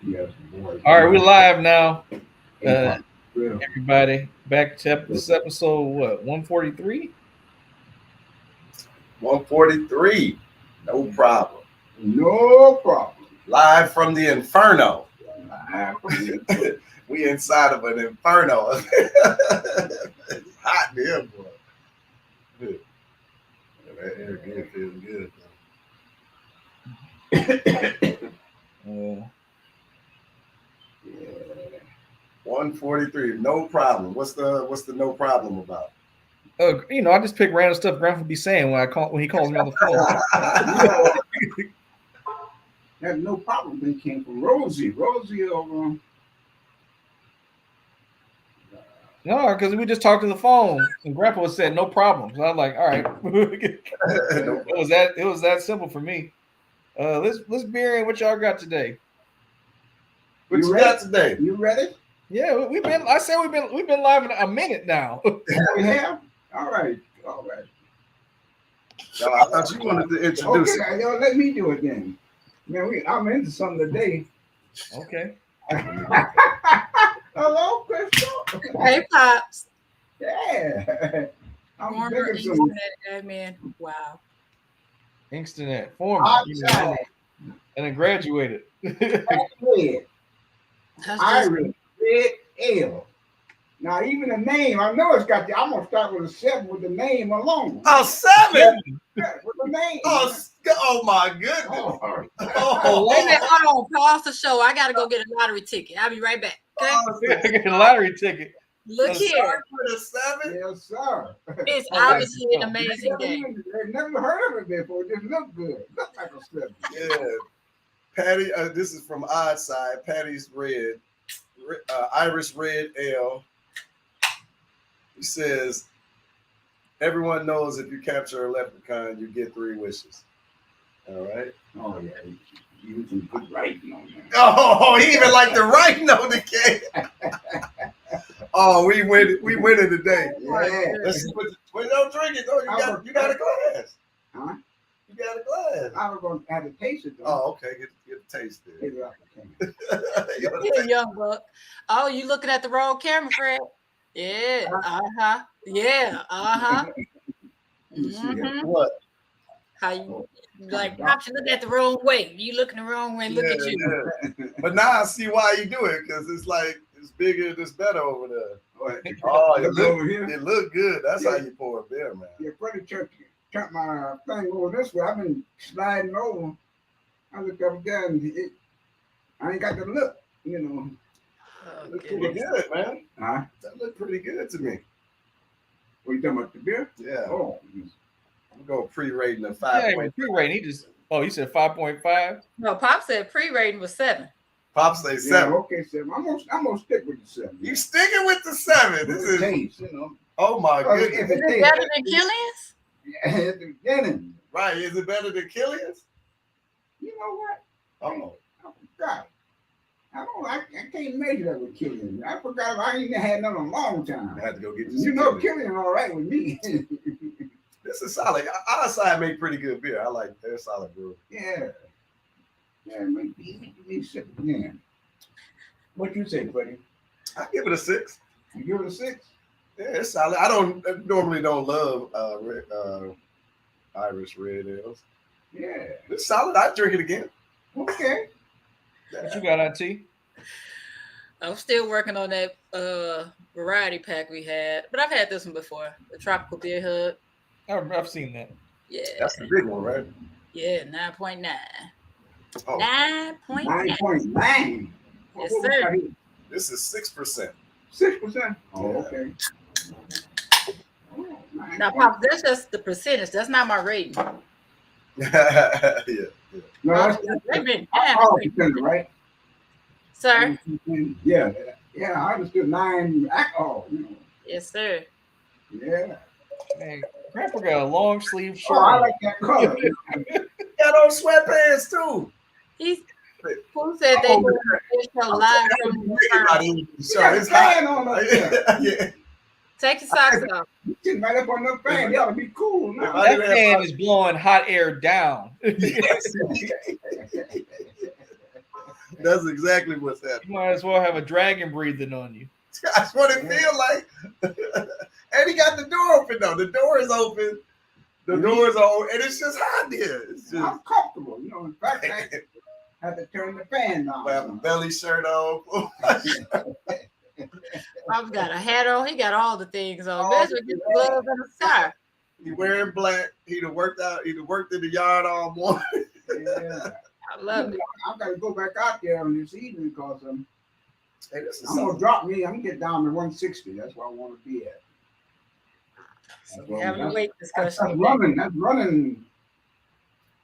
Yes, boy. All right, we're live now. Uh, Yeah. everybody, back to this episode. What 143? 143. No problem. No problem. Live from the inferno. Live from the We inside of an inferno. It's hot in here, boy. Good. That air good, feeling good. Yeah. 143. No problem. What's the no problem about? I just pick random stuff Grandpa be saying when he calls me on the phone. That no problem thing came from Rosie. Rosie over. No, because we just talked to the phone and Grandpa said no problem. So I'm like, all right. It was that simple for me. Let's beer in what y'all got today. What you got today? You ready? Yeah, we've been live in a minute now. We have? All right. No, I thought you wanted to introduce Okay, let me do it then. Man, I'm into something today. Okay. Hello, Crystal. Hey, Pops. Yeah. I'm Former thinking some internet admin. Wow. Inkstanet, former, outside. and then graduated. Red. Irish Red Ale. Now, even the name, I know it's got I'm going to start with a 7 with the name alone. Oh, 7? Yeah, with the name. Oh my goodness. Oh, wait a minute. Hold on. Pause the show. I got to go get a lottery ticket. I'll be right back. Okay? Get a lottery ticket. Look here. With a 7? Yes, sir. It's obviously an amazing game. I've never heard of it before. It just looked good. Looked like a 7. Yeah. Patty, this is from Odd Side. Patty's Irish Red Ale. He says, everyone knows if you capture a leprechaun, you get 3 wishes. All right. Oh, yeah. You can put writing on there. Oh, he even like the writing on the cake. Oh, we winning today. Yeah. Let's see what don't drink it though. You got a glass. Huh? You got a glass. I was going to have to taste it though. Oh, okay. Get a taste there. Yeah, young buck. Oh, you looking at the wrong camera, Fred? Yeah. Uh-huh. Yeah. Uh-huh. Mm-hmm. What? How you like Pops, you look at the wrong way. You looking the wrong way. Look at you. Yeah. But now I see why you do it, because it's like it's bigger, it's better over there. Oh, it look good. That's how you pour a beer, man. Yeah, Freddie turned my thing over this way. I've been sliding over. I looked up there and I ain't got the look, you know. Oh, Look pretty good, man. Huh? That looked pretty good to me. What you talking about, the beer? Yeah. Oh. I'm going pre-rating a 5. Yeah, pre-rating. You said 5.5? No, Pop said pre-rating was 7. Pop say 7. Yeah, okay, 7. I'm gonna stick with the 7. You sticking with the 7? This is taste, you know. Oh my goodness. Is it better than Killian's? Yeah, it's the beginning. Right. Is it better than Killian's? You know what? Oh. I forgot. I can't measure that with Killian. I forgot I ain't had none in a long time. I had to go get You know Killian all right with me. This is solid. Our side make pretty good beer. I like their solid brew. Yeah. Yeah, me sit again. What you say, buddy? I give it a 6. You give it a 6? Yeah, it's solid. I normally don't love Irish red ales. Yeah. It's solid. I drink it again. Okay. What you got, IT? I'm still working on that variety pack we had, but I've had this one before. The Tropical Beer Hug. I've seen that. Yeah. That's the big one, right? Yeah, 9.9. Oh. 9.9. 9.9. Yes, sir. This is 6%. 6%? Oh, Yeah. okay. Oh, Now, Pop, that's just the percentage. That's not my rating. Yeah. No, that's right? Sir? Yeah. Yeah, I understood 9 alcohol. You know. Yes, sir. Yeah. Man, Grandpa got a long sleeve shirt. Oh, I like that color. Got on sweatpants too. Who said they were show live from the It's hot. On up there. Yeah. Take your socks off. You sitting right up on the fan. You ought to be cool now. That fan is blowing hot air down. That's exactly what's happening. You might as well have a dragon breathing on you. That's what it feels like. And he got the door open though. The door is open. The doors are open, and it's just hot there. It's just I'm comfortable. In fact, I had to turn the fan down. I have a belly shirt on. I've got a hat on. He got all the things on. Imagine get the gloves and the sky. He wearing black. He'd have worked out. He'd have worked in the yard all morning. Yeah. I love it. I got to go back out there on this evening because Hey, this is I'm going to drop me. I'm going to get down to 160. That's where I want to be at. We're having a weight That's discussion.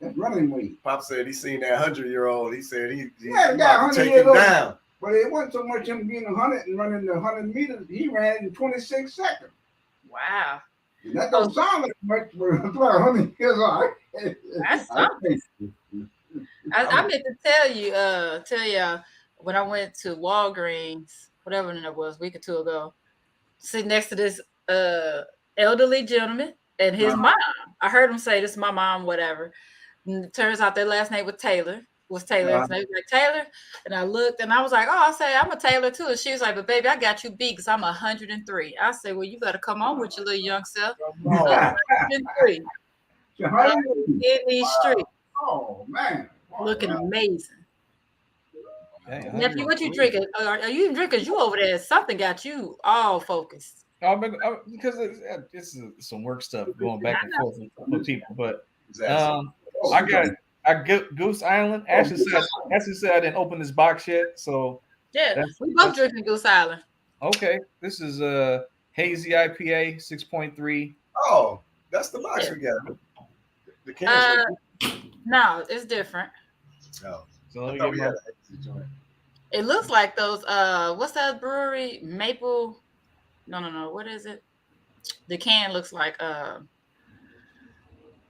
running weight. Pop said he seen that 100-year-old. He said he Yeah, about to 100 take years him old. down. But it wasn't so much him being 100 and running the 100 meters. He ran it in 26 seconds. Wow. And that don't sound like much for 100 years old. That's something. I meant to tell y'all when I went to Walgreens, whatever it was, a week or two ago, sitting next to this elderly gentleman and his mom. I heard him say, "This is my mom," whatever. And it turns out their last name was Taylor. His name was like Taylor. And I looked and I was like, "Oh," I say, "I'm a Taylor too." And she was like, "But baby, I got you beat because I'm 103. I said, "Well, you better come on with your little young self." 103. In these streets. Oh, man. Looking amazing. Dang, Nephew, what you drinking? Are you drinking? You over there? Something got you all focused. Because it's some work stuff going back and forth with people. But Exactly. I got Goose Island. Ashley said I didn't open this box yet. So yeah, we both drinking Goose Island. Okay, this is a hazy IPA 6.3. Oh, that's the box we got. The cans. No, it's different. Oh. So let me get it looks like those. What's that brewery? Maple. No. What is it? The can looks like. It'll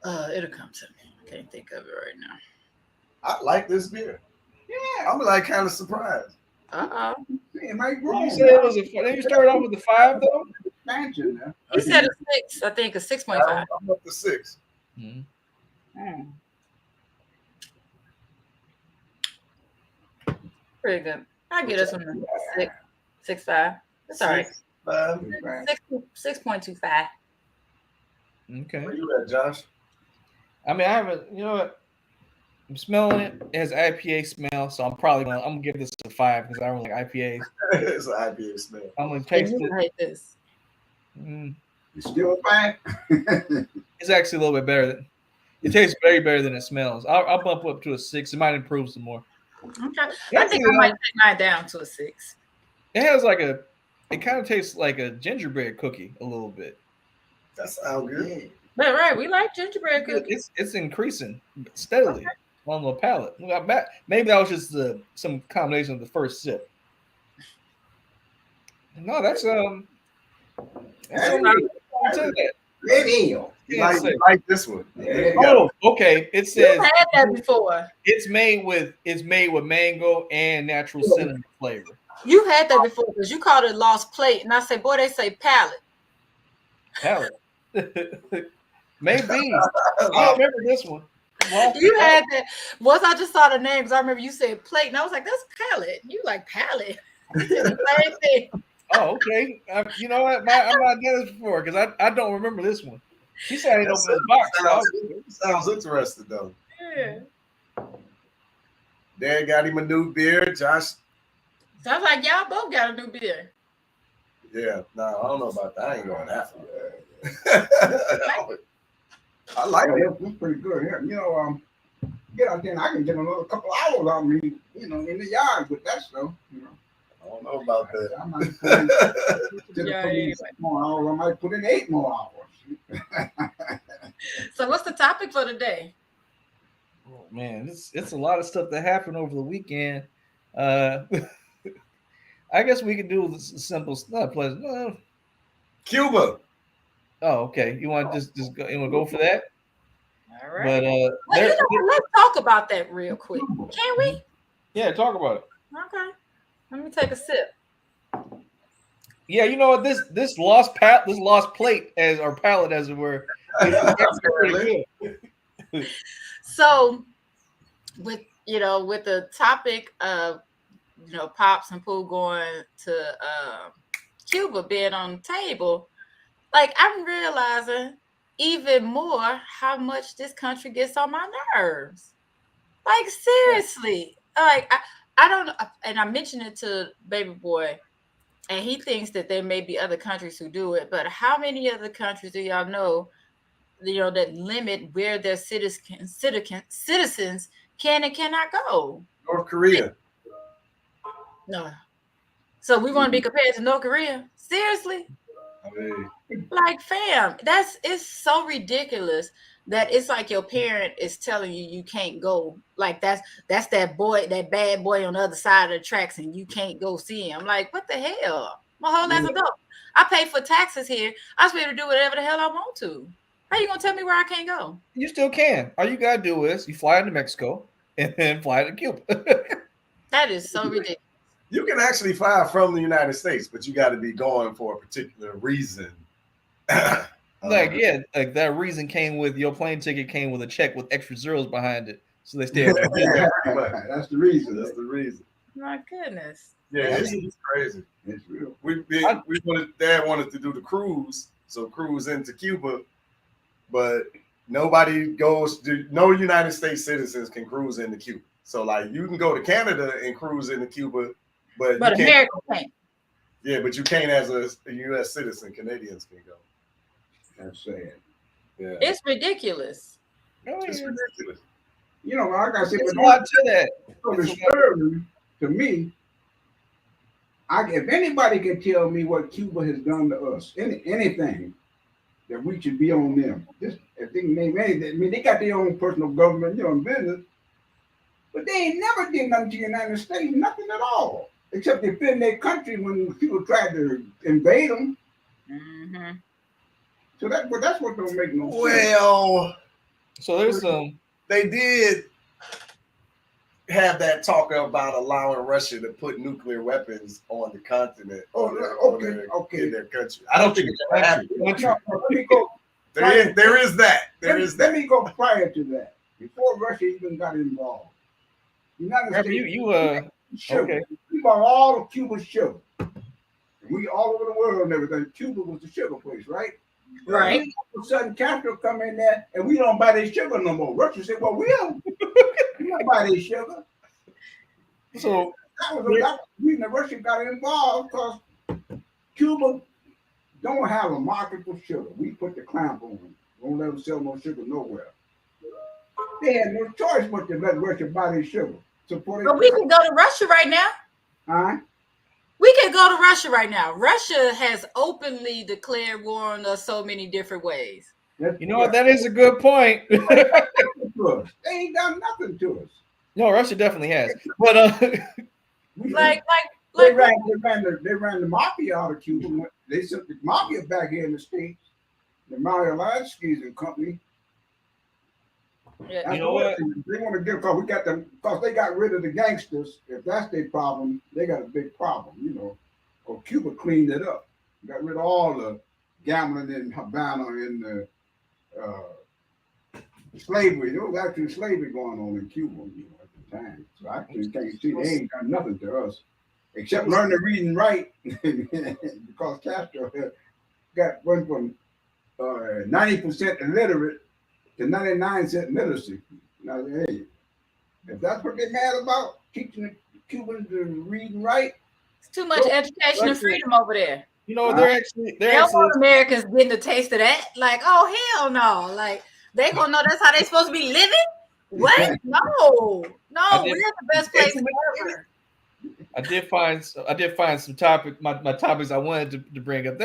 come to me. I can't think of it right now. I like this beer. Yeah, I'm like kind of surprised. It might grow. You said it was then you started off with the 5 though. Expansion there. He said a 6. I think a 6.5. I'm up to 6. Mm-hmm. Pretty good. I get us from 6.5. That's all right. 6.25. Okay. Where you at, Josh? I mean, I haven't. You know what? I'm smelling it. It has IPA smell, so I'm gonna give this a 5 because I don't like IPAs. It's an IPA smell. I'm gonna taste it. Hate this. It's still 5. It's actually a little bit better. It tastes very better than it smells. I'll bump up to a 6. It might improve some more. Okay. I think I might take mine down to a 6. It has it kind of tastes like a gingerbread cookie a little bit. That sounds good. But right, we like gingerbread cookies. It's increasing steadily on the palate. Maybe that was just some combination of the first sip. No, that's Red ale. You like this one? Oh, okay. It says you had that before. It's made with mango and natural cinnamon flavor. You had that before because you called it Lost Plate, and I said, "Boy, they say palate." Palate. Maybe. I don't remember this one. You had that. Once I just saw the names, I remember you said plate, and I was like, "That's palate." You like palate? Same thing. Oh, okay. You know what? I'm not done this before because I don't remember this one. She said I didn't open the box. Sounds interesting though. Yeah. Dad got him a new beer. Josh. Sounds like y'all both got a new beer. Yeah. No, I don't know about that. I ain't going that far. I like it. It's pretty good here. Get out there and I can get another couple hours on me, in the yard with that stuff. I don't know about that. I might put in 6 more hours. I might put in 8 more hours. So what's the topic for today? Oh, man, it's a lot of stuff that happened over the weekend. I guess we can do the simple stuff. Cuba. Oh, okay. You want to just go? You want to go for that? All right. But let's talk about that real quick. Can we? Yeah, talk about it. Okay. Let me take a sip. Yeah, you know what? This lost plate as our palate, as it were, is pretty good. So, with with the topic of Pops and Pooh going to Cuba being on the table, like I'm realizing even more how much this country gets on my nerves. Like seriously, like I don't know, and I mentioned it to Baby Boy, and he thinks that there may be other countries who do it, but how many other countries do y'all know, that limit where their citizens can and cannot go? North Korea. No. So we want to be compared to North Korea? Seriously? Like, fam, it's so ridiculous that it's like your parent is telling you can't go. Like that's that bad boy on the other side of the tracks, and you can't go see him. Like, what the hell? My whole ass adult. I pay for taxes here. I should be able to do whatever the hell I want to. How you gonna tell me where I can't go? You still can. All you gotta do is you fly into Mexico and then fly to Cuba. That is so ridiculous. You can actually fly from the United States, but you got to be going for a particular reason. Like that reason came with your plane ticket came with a check with extra zeros behind it, so they stay. That's the reason. That's the reason. My goodness. Yeah, it's crazy. It's real. Dad wanted to do the cruise, so cruise into Cuba, but nobody goes. No United States citizens can cruise into Cuba. So like you can go to Canada and cruise into Cuba, but America can't. Yeah, but you can't as a U.S. citizen. Canadians can go. That's sad. Yeah, it's ridiculous. It's ridiculous. Like I said, there's a lot to that. So disturbing to me. If anybody can tell me what Cuba has done to us, anything that we should be on them. If they can name anything, I mean, they got their own personal government, business, but they ain't never did nothing to the United States, nothing at all, except defend their country when people tried to invade them. Mm-hmm. So that's what don't make no sense. Well, so there's they did have that talk about allowing Russia to put nuclear weapons on the continent. Okay. In their country. I don't think it's ever happened. There is that. Let me go prior to that. Before Russia even got involved, the United States. Okay. We bought all of Cuba's sugar. We all over the world and everything. Cuba was the sugar place, right? Right. And all of a sudden, Castro come in there and we don't buy their sugar no more. Russia said, "Well, we don't buy their sugar." So that was the reason that Russia got involved, because Cuba don't have a market for sugar. We put the clamp on them. Won't let them sell no sugar nowhere. They had no choice but to let Russia buy their sugar. But we can go to Russia right now. Huh? We can go to Russia right now. Russia has openly declared war on us so many different ways. That is a good point. They ain't done nothing to us. No, Russia definitely has. But they ran the mafia out of Cuba. They sent the mafia back here in the States. The Mario Lansky's and company. Yeah. You know what? They want to get, because they got rid of the gangsters. If that's their problem, they got a big problem, Because Cuba cleaned it up. Got rid of all the gambling in Havana and the slavery. There was actually slavery going on in Cuba, at the time. So I can't see they ain't done nothing to us. Except learn to read and write. Because Castro went from 90% illiterate to 99% literacy. Now, hey, if that's what they're mad about, teaching the Cubans to read and write, it's too much education and freedom over there. They don't want Americans getting a taste of that. Like, oh hell no! Like they gonna know that's how they supposed to be living. What? No, we're the best place ever. I did find some my topics I wanted to bring up.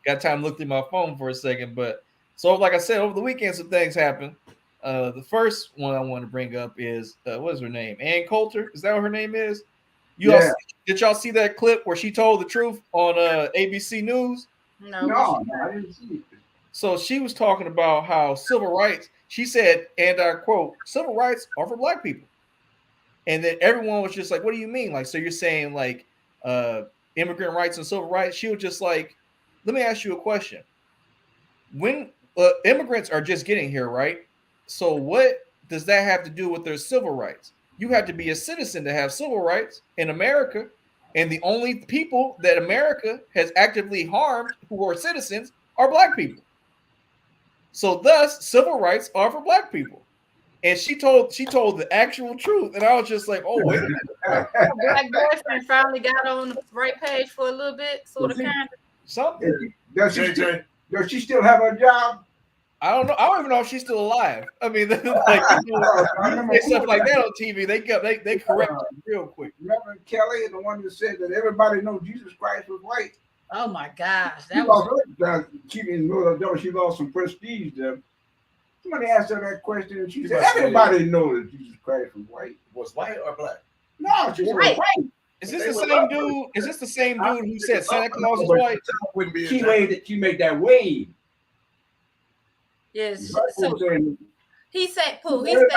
Got time to look through my phone for a second, but so like I said, over the weekend some things happened. The first one I want to bring up is what is her name? Ann Coulter. Is that what her name is? Did y'all see that clip where she told the truth on ABC News? No, I didn't see it. So she was talking about how civil rights. She said, and I quote, "Civil rights are for black people." And then everyone was just like, "What do you mean? Like, so you're saying like immigrant rights and civil rights?" She was just like, "Let me ask you a question. When immigrants are just getting here, right? So what does that have to do with their civil rights? You have to be a citizen to have civil rights in America. And the only people that America has actively harmed who are citizens are black people. So thus, civil rights are for black people. And she told the actual truth. And I was just like, oh, wait a minute. Black boyfriend finally got on the right page for a little bit, sort of, kind of. Something. Does she still have her job? I don't know. I don't even know if she's still alive. I mean, like you say stuff like that on TV, they correct it real quick. Reverend Kelly is the one that said that everybody knows Jesus Christ was white. Oh my gosh, She lost some prestige there. Somebody asked her that question, and she said, "Everybody knows that Jesus Christ was white. Was white or black? No, she said white. Is this the same dude? Is this the same dude who said Santa Claus is white? She made that wave. Yes. So he said, "Pooh." He said,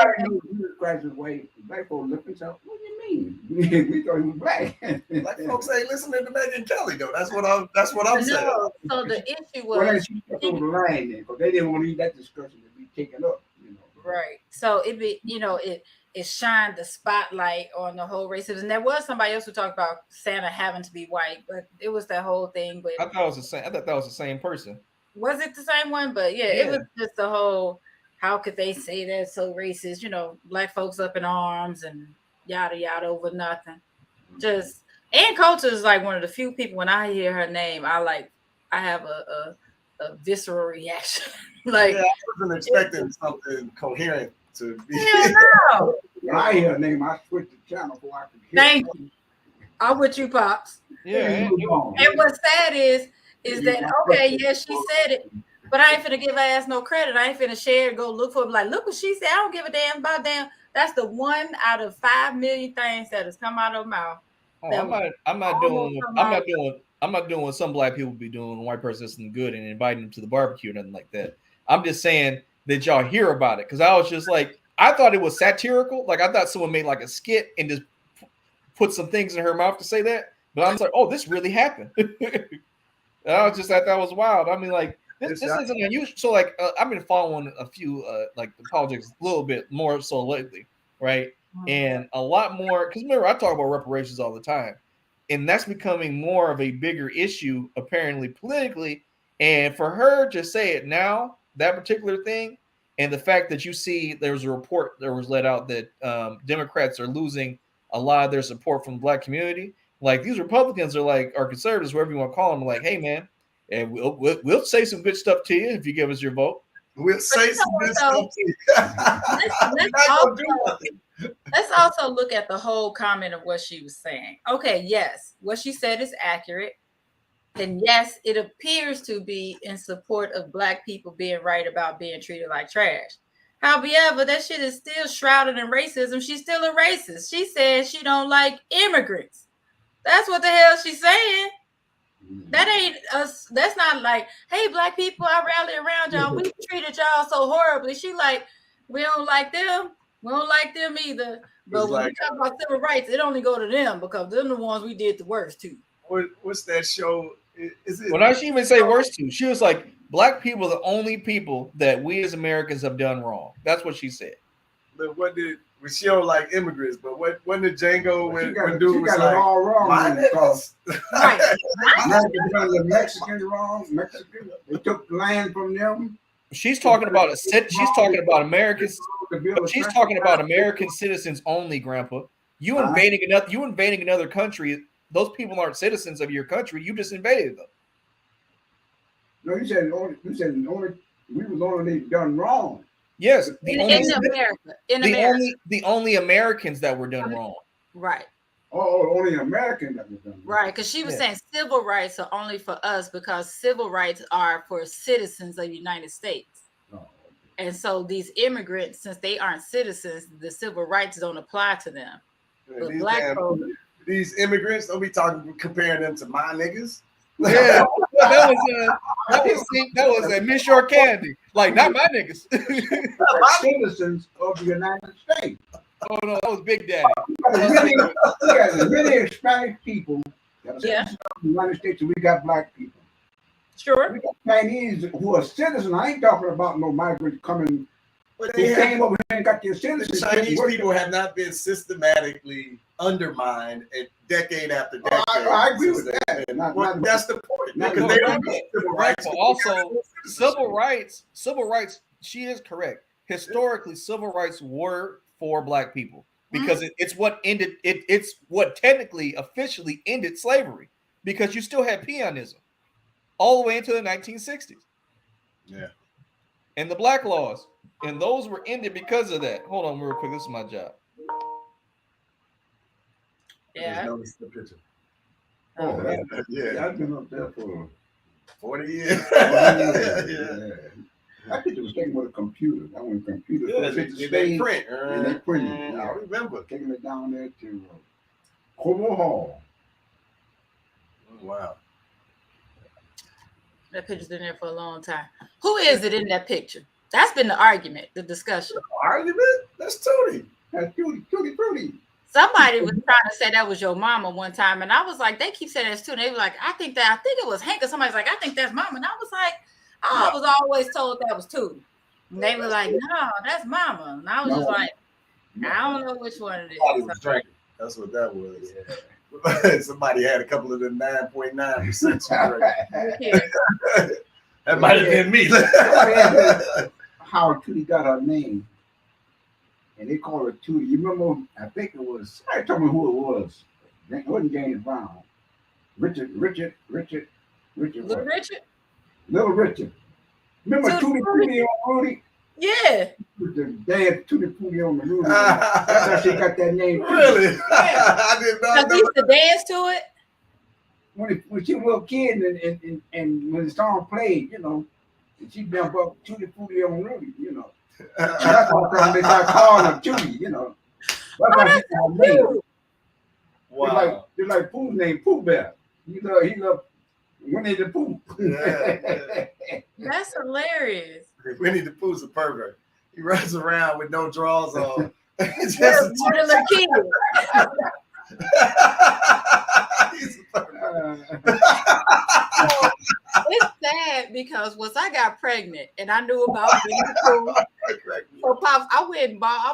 Jesus Christ is white. Black folks look and say, "What do you mean? We thought he was black." Black folks ain't listening to Megan Kelly though. That's what I'm saying. So the issue was she took over the line then, because they didn't want to leave that discussion to be taken up. Right. So it shined the spotlight on the whole racism. And there was somebody else who talked about Santa having to be white, but it was that whole thing. But I thought that was the same person. Was it the same one? But yeah, it was just the whole, how could they say that's so racist? Black folks up in arms and yada yada over nothing. Just Ann Coulter is like one of the few people when I hear her name, I have a visceral reaction. I wasn't expecting something coherent to be. No. When I hear her name, I switch the channel before I can hear. Thank you. I'm with you, Pops. Yeah. And what's sad is that okay, yeah, she said it, but I ain't finna give her ass no credit. I ain't finna share it, go look for it, like, look what she said. I don't give a damn about damn. That's the 1 out of 5 million things that has come out of her mouth. I'm not doing what some black people be doing when a white person is something good and inviting them to the barbecue or nothing like that. I'm just saying that y'all hear about it, because I was just like, I thought it was satirical. Like, I thought someone made like a skit and just put some things in her mouth to say that. But I was like, oh, this really happened. And I was just like, that was wild. I mean, like, this isn't unusual. So, like, I've been following a few, like, the politics a little bit more so lately, right? And a lot more, because remember, I talk about reparations all the time. And that's becoming more of a bigger issue, apparently, politically. And for her to say it now, that particular thing, and the fact that you see there was a report that was let out that Democrats are losing a lot of their support from the black community. Like, these Republicans are conservatives, whatever you want to call them, like, hey, man, and we'll say some good stuff to you if you give us your vote. We'll say some good stuff to you. Let's also look at the whole comment of what she was saying. Okay, yes, what she said is accurate. And yes, it appears to be in support of black people being right about being treated like trash. However, that shit is still shrouded in racism. She's still a racist. She says she don't like immigrants. That's what the hell she's saying. That ain't us. That's not like, hey, black people, I rally around y'all. We treated y'all so horribly. She like, we don't like them. We don't like them either. But when we talk about civil rights, it only go to them because they're the ones we did the worst to. What's that show? Is it? Well, not she even say worst to. She was like, black people are the only people that we as Americans have done wrong. That's what she said. But what did we show like immigrants? But when did Django when dude was got like, it all wrong? Right. Americans done the Mexicans wrong. Mexicans, they took land from them. She's talking about She's talking about Americans. She's talking about American citizens only, Grandpa. You invading another country. Those people aren't citizens of your country. You just invaded them. No, you said we was only done wrong. Yes, in America. The only Americans that were done wrong. Right. Oh, only Americans that were done wrong. Right, because she was saying civil rights are only for us because civil rights are for citizens of the United States. Oh, okay. And so these immigrants, since they aren't citizens, the civil rights don't apply to them. But black folks, these immigrants, don't be comparing them to my niggas. Yeah, that was a Miss York Candy. Like, not my niggas. Citizens of the United States. Oh no, that was Big Daddy. We got many Hispanic people that are citizens of the United States, and we got black people. Sure. We got Chinese who are citizens. I ain't talking about no migrants coming But who came over here and got their the citizenship. Chinese people have not been systematically undermined decade after decade. I agree with that. That's the point. Not Because they don't Right. get civil Right, rights. but also civil rights. She is correct. Historically, civil rights were for Black people because it's what ended. It's what technically, officially ended slavery because you still had peonism all the way into the 1960s. Yeah. And the Black laws, and those were ended because of that. Hold on, real quick. This is my job. Yeah. Notice the picture. Oh, Yeah. I've been up there for 40 years. yeah. I think it was taken with a computer. That when computers Yeah, first hit the they stage, print. and they printed. I remember. Taking it down there to Como Hall. Wow. That picture's been there for a long time. Who is it in that picture? That's been the argument, the discussion. Argument? That's Tootie. That's Tutti. Somebody was trying to say that was your mama one time, and I was like, they keep saying this too. And they were like, I think it was Hank, or somebody's like, I think that's mama. And I was like, I was always told that was Tootie. And they were like, no, that's mama. And I was just like, I don't know which one it is. Was drinking. That's what that was. Yeah. Somebody had a couple of the 9.9%. That might have been me. How Tootie got her name. And they call her Tootie. You remember, I think it was, somebody told me who it was. It wasn't James Brown. Richard. Little What? Richard? Little Richard. Remember Tootie Fruity on Rudy? Yeah. The dad Tootie Fruity on the Rudy. That's how she got that name. Really? Yeah. I did not know. Used to dance to it? When she was a little kid and when the song played, you know, she jumped up Tootie Fruity on Rudy, you know. That's why they got called her Tootie, you know. That's how she got her name. Wow. Just like Pooh's name, Pooh Bear. He loved Winnie the Pooh. Yeah. That's hilarious. Winnie the Pooh's a pervert. He runs around with no drawers on. Just a little kid. He's a pervert. It's sad because once I got pregnant and I knew about Winnie the Pooh, so Pops, I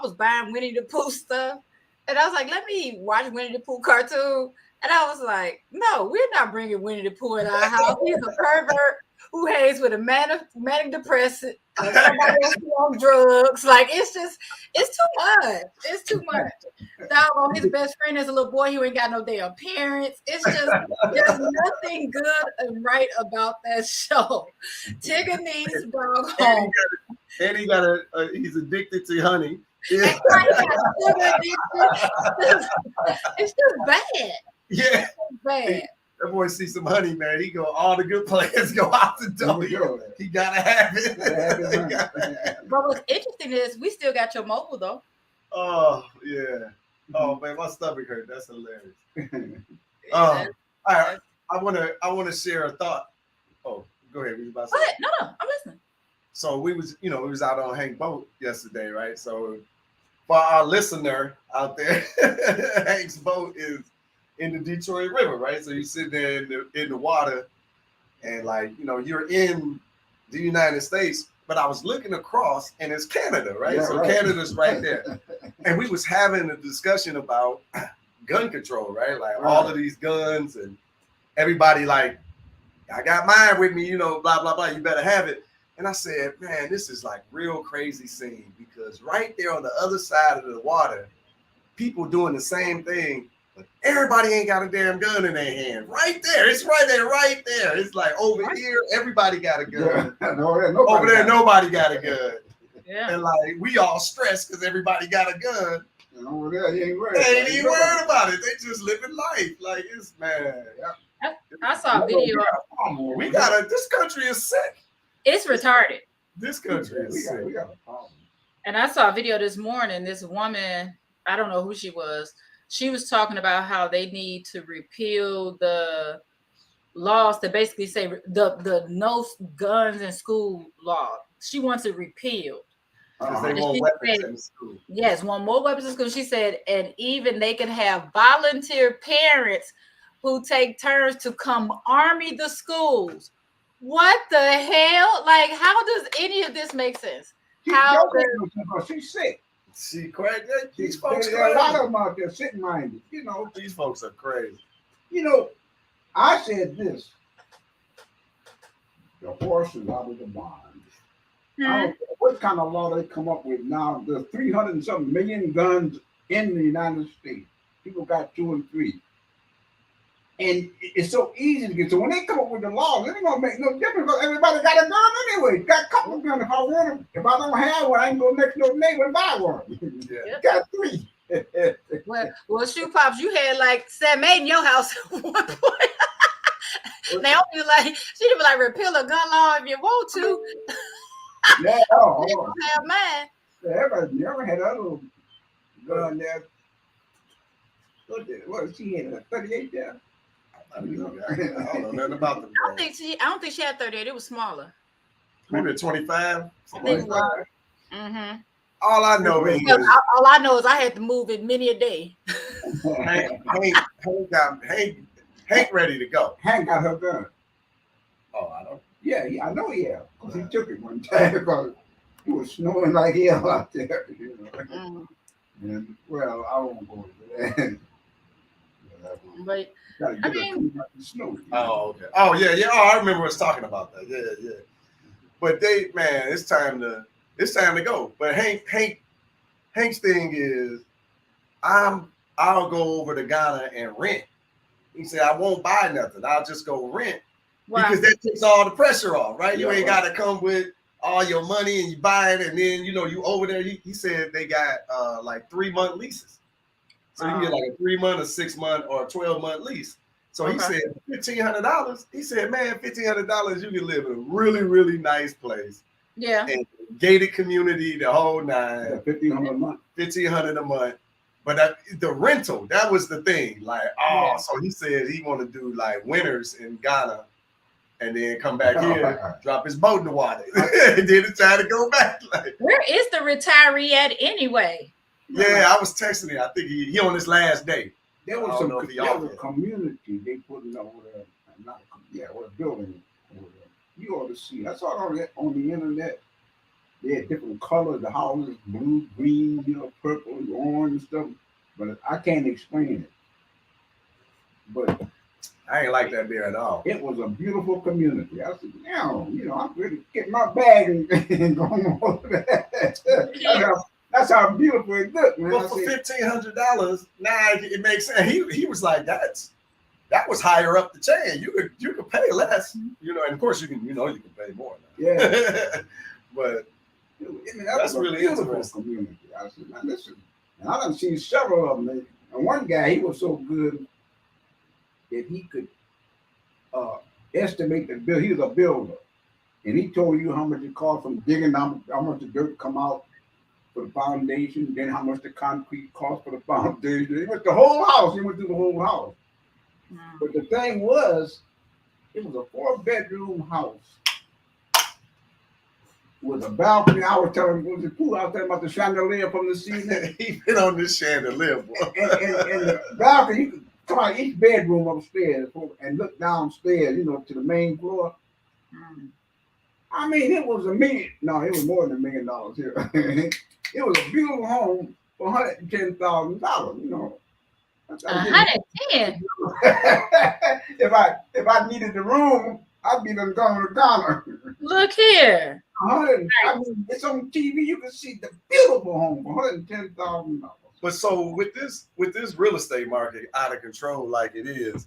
was buying Winnie the Pooh stuff, and I was like, let me watch Winnie the Pooh cartoon. And I was like, no, we're not bringing Winnie the Pooh in our house. He's a pervert who hangs with a manic depressant, somebody else on drugs. Like, it's too much. It's too much. Dog, his best friend is a little boy who ain't got no damn parents. It's just, there's nothing good and right about that show. Tigger needs dog home. And he got he's addicted to honey. Yeah. It's just bad. Yeah. It's bad. That boy see some honey, man. He go, all the good players go out the door. He gotta have it. But what's interesting is we still got your mobile though. Oh yeah. Oh man, my stomach hurt. That's hilarious. All right. I wanna share a thought. Oh, go ahead. What? No, I'm listening. So we was out on Hank boat yesterday, right? So for our listener out there, Hank's boat is in the Detroit River, right? So you sit there in the water, and you're in the United States. But I was looking across, and it's Canada, right? Yeah, so right. Canada's right there, and we was having a discussion about gun control, right? Like all of these guns, and everybody like, I got mine with me, blah blah blah. You better have it. And I said, man, this is like real crazy scene because right there on the other side of the water, people doing the same thing, but everybody ain't got a damn gun in their hand. Right there. It's right there. It's like over here, everybody got a gun. Yeah. Over there, nobody got a gun. Yeah. And like we all stressed because everybody got a gun. And over there, you ain't worried. They ain't even worried about it. They just living life. Like it's man. I saw a video. This country is sick. It's retarded. This country is sick. We got a problem. And I saw a video this morning. This woman, I don't know who she was. She was talking about how they need to repeal the laws that basically say the no guns in school law. She wants it repealed. Because they want weapons in school. Yes, want more weapons in school. She said, and even they can have volunteer parents who take turns to come army the schools. What the hell? Like, how does any of this make sense? How she's sick. She crazy. These folks There are a lot crazy. of them out there sick-minded. These folks are crazy. I said this: the horse is out of the barn. I don't care what kind of law they come up with now. There's 300 and something million guns in the United States. People got 2 and 3. And it's so easy to get. So when they come up with the laws, it ain't gonna make no difference because everybody got a gun anyway. Got a couple of guns. If I want them, if I don't have one, I can go next door neighbor and buy one. Yeah. Got 3. Well, shoe pops, you had like 7, 8 in your house at one point. Naomi was like, she didn't be like repeal a gun law if you want to. Yeah, You don't have mine. everybody never had other little gun there. What she had a 38 there? I don't know nothing about them. I don't think she had 38. It was smaller. Maybe a 25. I think it was. Mm-hmm. All I know is All I know is I had to move it many a day. Hank ready to go. Hank got her gun. Oh, I don't. Yeah, I know he had. Because he took it one time because it was snowing like hell out there. And, well, I won't go into that. But I mean, the snow. Oh, okay. Oh, yeah. Oh, I remember us talking about that. Yeah. But it's time to go. But Hank's thing is, I'll go over to Ghana and rent. He said, I won't buy nothing. I'll just go rent. Wow. Because that takes all the pressure off, right? You ain't got to come with all your money and you buy it. And then, you over there. He said they got like 3-month leases. So you can get like a 3-month, a 6-month, or a 12-month lease. So he said $1,500. He said, man, $1,500, you can live in a really, really nice place. Yeah. And gated community, the whole 9. Yeah, $1,500 a month. $1,500 a month. But the rental, that was the thing. Like, so he said he want to do like winters in Ghana and then come back here, drop his boat in the water. And then it's time to go back. Like, where is the retiree at anyway? Yeah, I was texting him. I think he on his last day. There was a community they put in over there. Or a building over there. You ought to see. I saw it on the internet. They had different colors, the houses, blue, green, purple, orange and stuff. But I can't explain it. But I ain't like that there at all. It was a beautiful community. I said, I'm ready to get my bag and go over there. That's how beautiful it looked, man. Well, for $1,500, now it makes sense. He was like, that was higher up the chain. You could pay less, and of course you can pay more now. Yeah. But that's really interesting. Community. I said, man, listen, and I done seen several of them. And one guy, he was so good that he could estimate the bill. He was a builder, and he told you how much it cost from digging, how much the dirt come out for the foundation, then how much the concrete cost for the foundation. He went the whole house. He went through the whole house. But the thing was, it was a 4-bedroom house with a balcony. I was telling him, about the chandelier from the ceiling. He been on this chandelier, boy. and the balcony, you could come out each bedroom upstairs and look downstairs, to the main floor. I mean, it was $1 million. No, it was more than $1 million here. It was a beautiful home for $110,000. $110. If I needed the room, I'd be done gone to Ghana. Look here. It's on TV. You can see the beautiful home for $110,000. But so with this real estate market out of control like it is,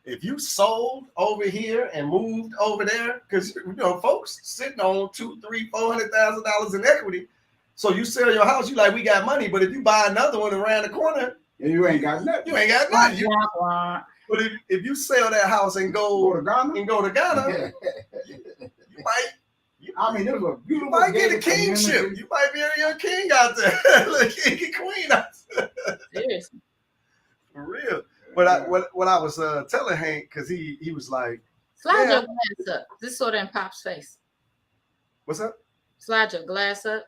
if you sold over here and moved over there, because folks sitting on $200,000, $300,000, $400,000 in equity. So you sell your house, you like, we got money, but if you buy another one around the corner, you ain't got nothing. But if you sell that house and go to Ghana, you might. It was a beautiful. You might get a kingship. You might be a young king out there, like king and queen out there. Seriously, for real. But what I was telling Hank, because he was like, slide your glass up. This sort of in Pop's face. What's up? Slide your glass up.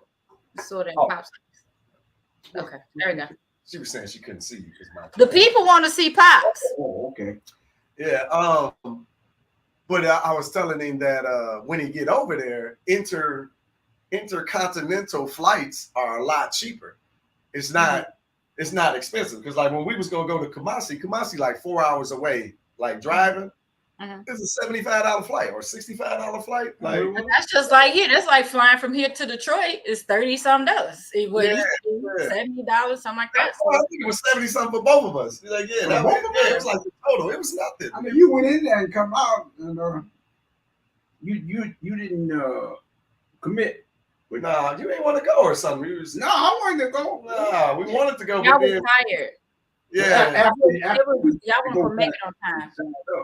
This sort of in Pop's face. Okay, there we go. She was saying she couldn't see you because the people want to see Pops. Oh, okay. Yeah. But I was telling him that when he get over there, enter intercontinental flights are a lot cheaper. It's not expensive because like when we was gonna go to Kumasi like 4 hours away, like driving. It's a $75 flight or $65 flight. Like that's just like here. That's like flying from here to Detroit. It's $30-something. $70, something like that. So, I think it was 70-something for both of us. Like, it was like the total. It was nothing. I mean, you went in there and come out, and you didn't commit. Nah, you ain't want to go or something. No, I wanted to go. Nah, we wanted to go. Y'all was tired. Yeah. Y'all weren't make it on time.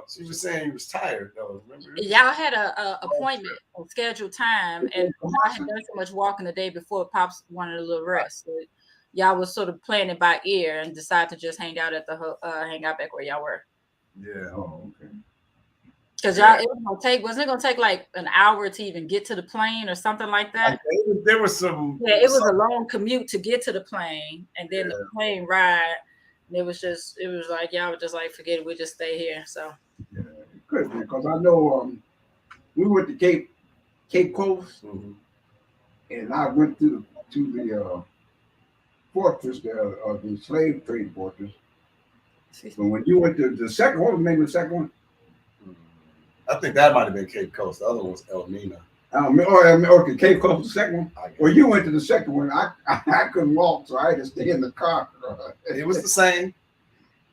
She was saying he was tired though. Remember? Y'all had a appointment on scheduled time, and y'all had done so much walking the day before. Pops wanted a little rest. So y'all was sort of playing it by ear and decided to just hang out at the hang out back where y'all were. Yeah. Oh, okay. Because y'all, wasn't it gonna take like an hour to even get to the plane or something like that? There was some. Yeah, it was a long commute to get to the plane, and then the plane ride. It was like y'all were just like, forget it, we just stay here. So yeah, good, because I know we went to Cape Coast, and I went to the fortress there, the slave trade fortress. But when you went to the second, what was the name of the second one? I think that might have been Cape Coast. The other one was Elmina. Okay, Cape Coast, the second one. Well, you went to the second one. I couldn't walk, so I had to stay in the car. It was the same.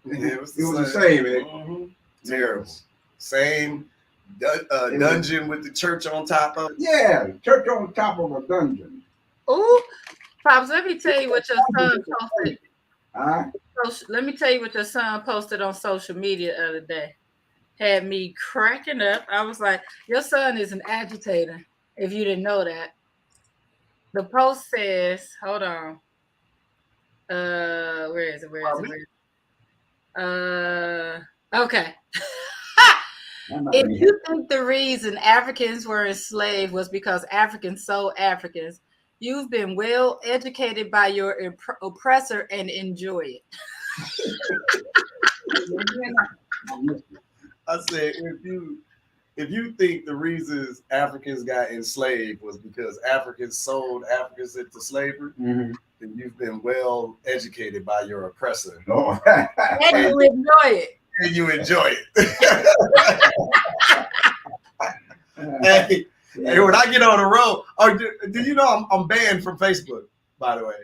It was the same. Terrible. Same dungeon with the church on top of it. Yeah, church on top of a dungeon. Ooh, Pops, let me tell you what your son posted. Let me tell you what your son posted on social media the other day. Had me cracking up. I was like, your son is an agitator, if you didn't know that. The post says, hold on. Where is it? Okay. If you think the reason Africans were enslaved was because Africans sold Africans, you've been well educated by your oppressor and enjoy it. I said, if you think the reasons Africans got enslaved was because Africans sold Africans into slavery, then you've been well educated by your oppressor. Oh. And you enjoy it. And you enjoy it. Hey, when I get on the road, do you know I'm banned from Facebook, by the way?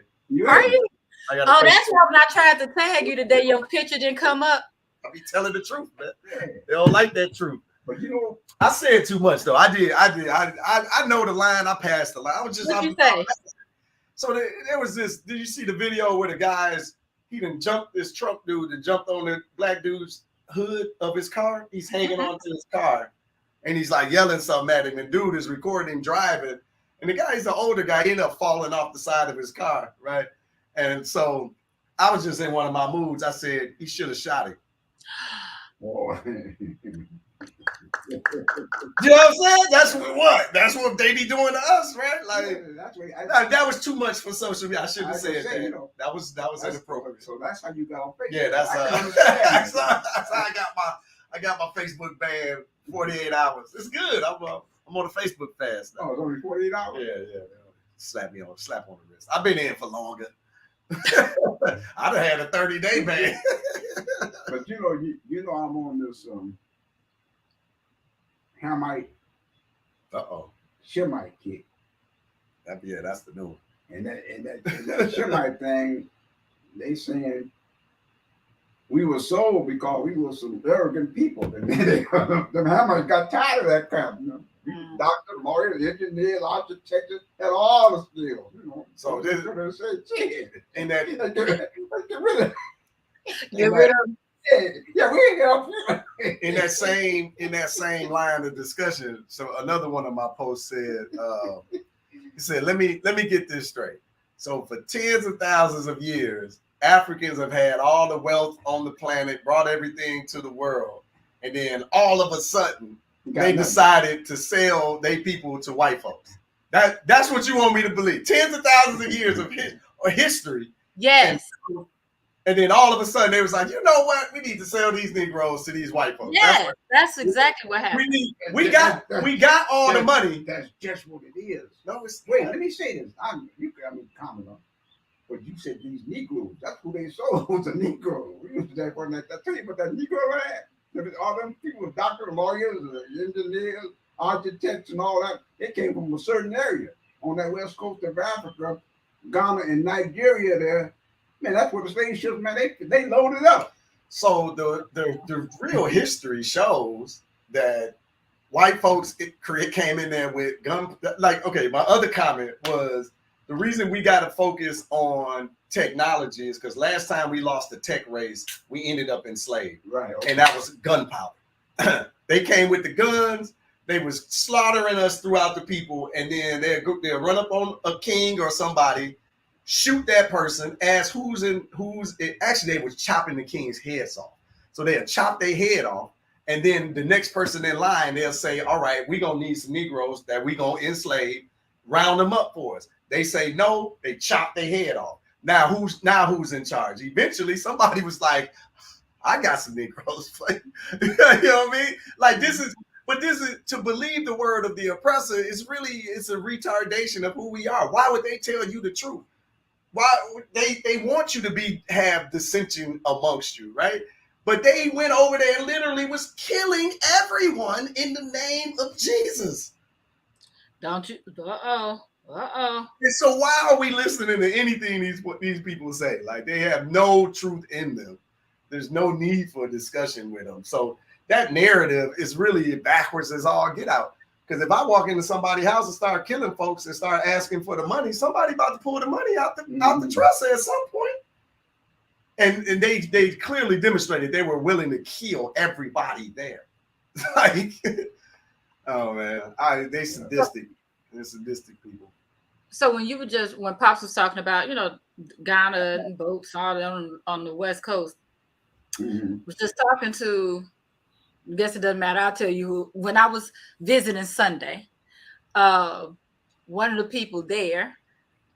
Are you? Oh, that's why when I tried to tag you today, your picture didn't come up. I be telling the truth, man. They don't like that truth. But you know, I said too much though. I know the line. I passed the line. I was just. What'd you say? So there was this. Did you see the video where the guys? He done jumped this Trump dude that jumped on the black dude's hood of his car. He's hanging onto his car, and he's like yelling something at him. And dude is recording him driving, and the guy's the older guy. He ended up falling off the side of his car, right? And so I was just in one of my moods. I said he should have shot him. Oh. You know what I'm saying? That's what they be doing to us, right? Like that was too much for social media. I shouldn't have said that. You know, that was inappropriate. So that's how you got on Facebook. Yeah, that's how I got my Facebook ban 48 hours. It's good. I'm on a Facebook fast now. Oh, it's only 48 hours. Yeah. Slap on the wrist. I've been in for longer. I'd have had a 30-day ban. But you know I'm on this Hamite, Shemite kick. That's the new one. And that Shemite thing, they saying we were sold because we were some arrogant people. And then the Hamites got tired of that crap. You know? Doctor, lawyers, engineers, architects, had all the skills. You know, so this and that get rid of. Yeah, we ain't help you. In that same line of discussion, so another one of my posts said, he said, let me get this straight. So for tens of thousands of years, Africans have had all the wealth on the planet, brought everything to the world, and then all of a sudden they decided to sell their people to white folks. That's what you want me to believe. Tens of thousands of years of history. Yes. And then all of a sudden they was like, you know what? We need to sell these Negroes to these white folks. Yeah, that's exactly what happened. We got all the money. That's just what it is. No, it's Wait, let me say this. You can comment on. But you said these Negroes. That's who they sold was a Negro. I tell you about that Negro ad. All them people, doctors, lawyers, engineers, architects, and all that. They came from a certain area on that west coast of Africa, Ghana, and Nigeria. There, man, that's where the slave ships, man. They loaded up. So the real history shows that white folks came in there with gun. Like, okay, my other comment was the reason we got to focus on technology is because last time we lost the tech race, we ended up enslaved. Right. Okay. And that was gunpowder. They came with the guns. They was slaughtering us throughout the people. And then they'll run up on a king or somebody, shoot that person, ask actually they was chopping the king's heads off. So they'll chop their head off. And then the next person in line, they'll say, all right, we're going to need some Negroes that we're going to enslave, round them up for us. They say no, they chop their head off. Now who's in charge? Eventually somebody was like, I got some Negroes for you. You know what I mean? Like this is to believe the word of the oppressor it's a retardation of who we are. Why would they tell you the truth? Why they want you to have dissension amongst you, right? But they went over there and literally was killing everyone in the name of Jesus. Don't you? And so why are we listening to anything these people say? Like they have no truth in them. There's no need for a discussion with them. So that narrative is really backwards as all get out. Because if I walk into somebody's house and start killing folks and start asking for the money, somebody about to pull the money out the dresser at some point. And they clearly demonstrated they were willing to kill everybody there. Like, oh man, they sadistic. They're sadistic people. So when Pops was talking about, Ghana and boats all on the West Coast, was just talking to, I guess it doesn't matter, I'll tell you who, when I was visiting Sunday, one of the people there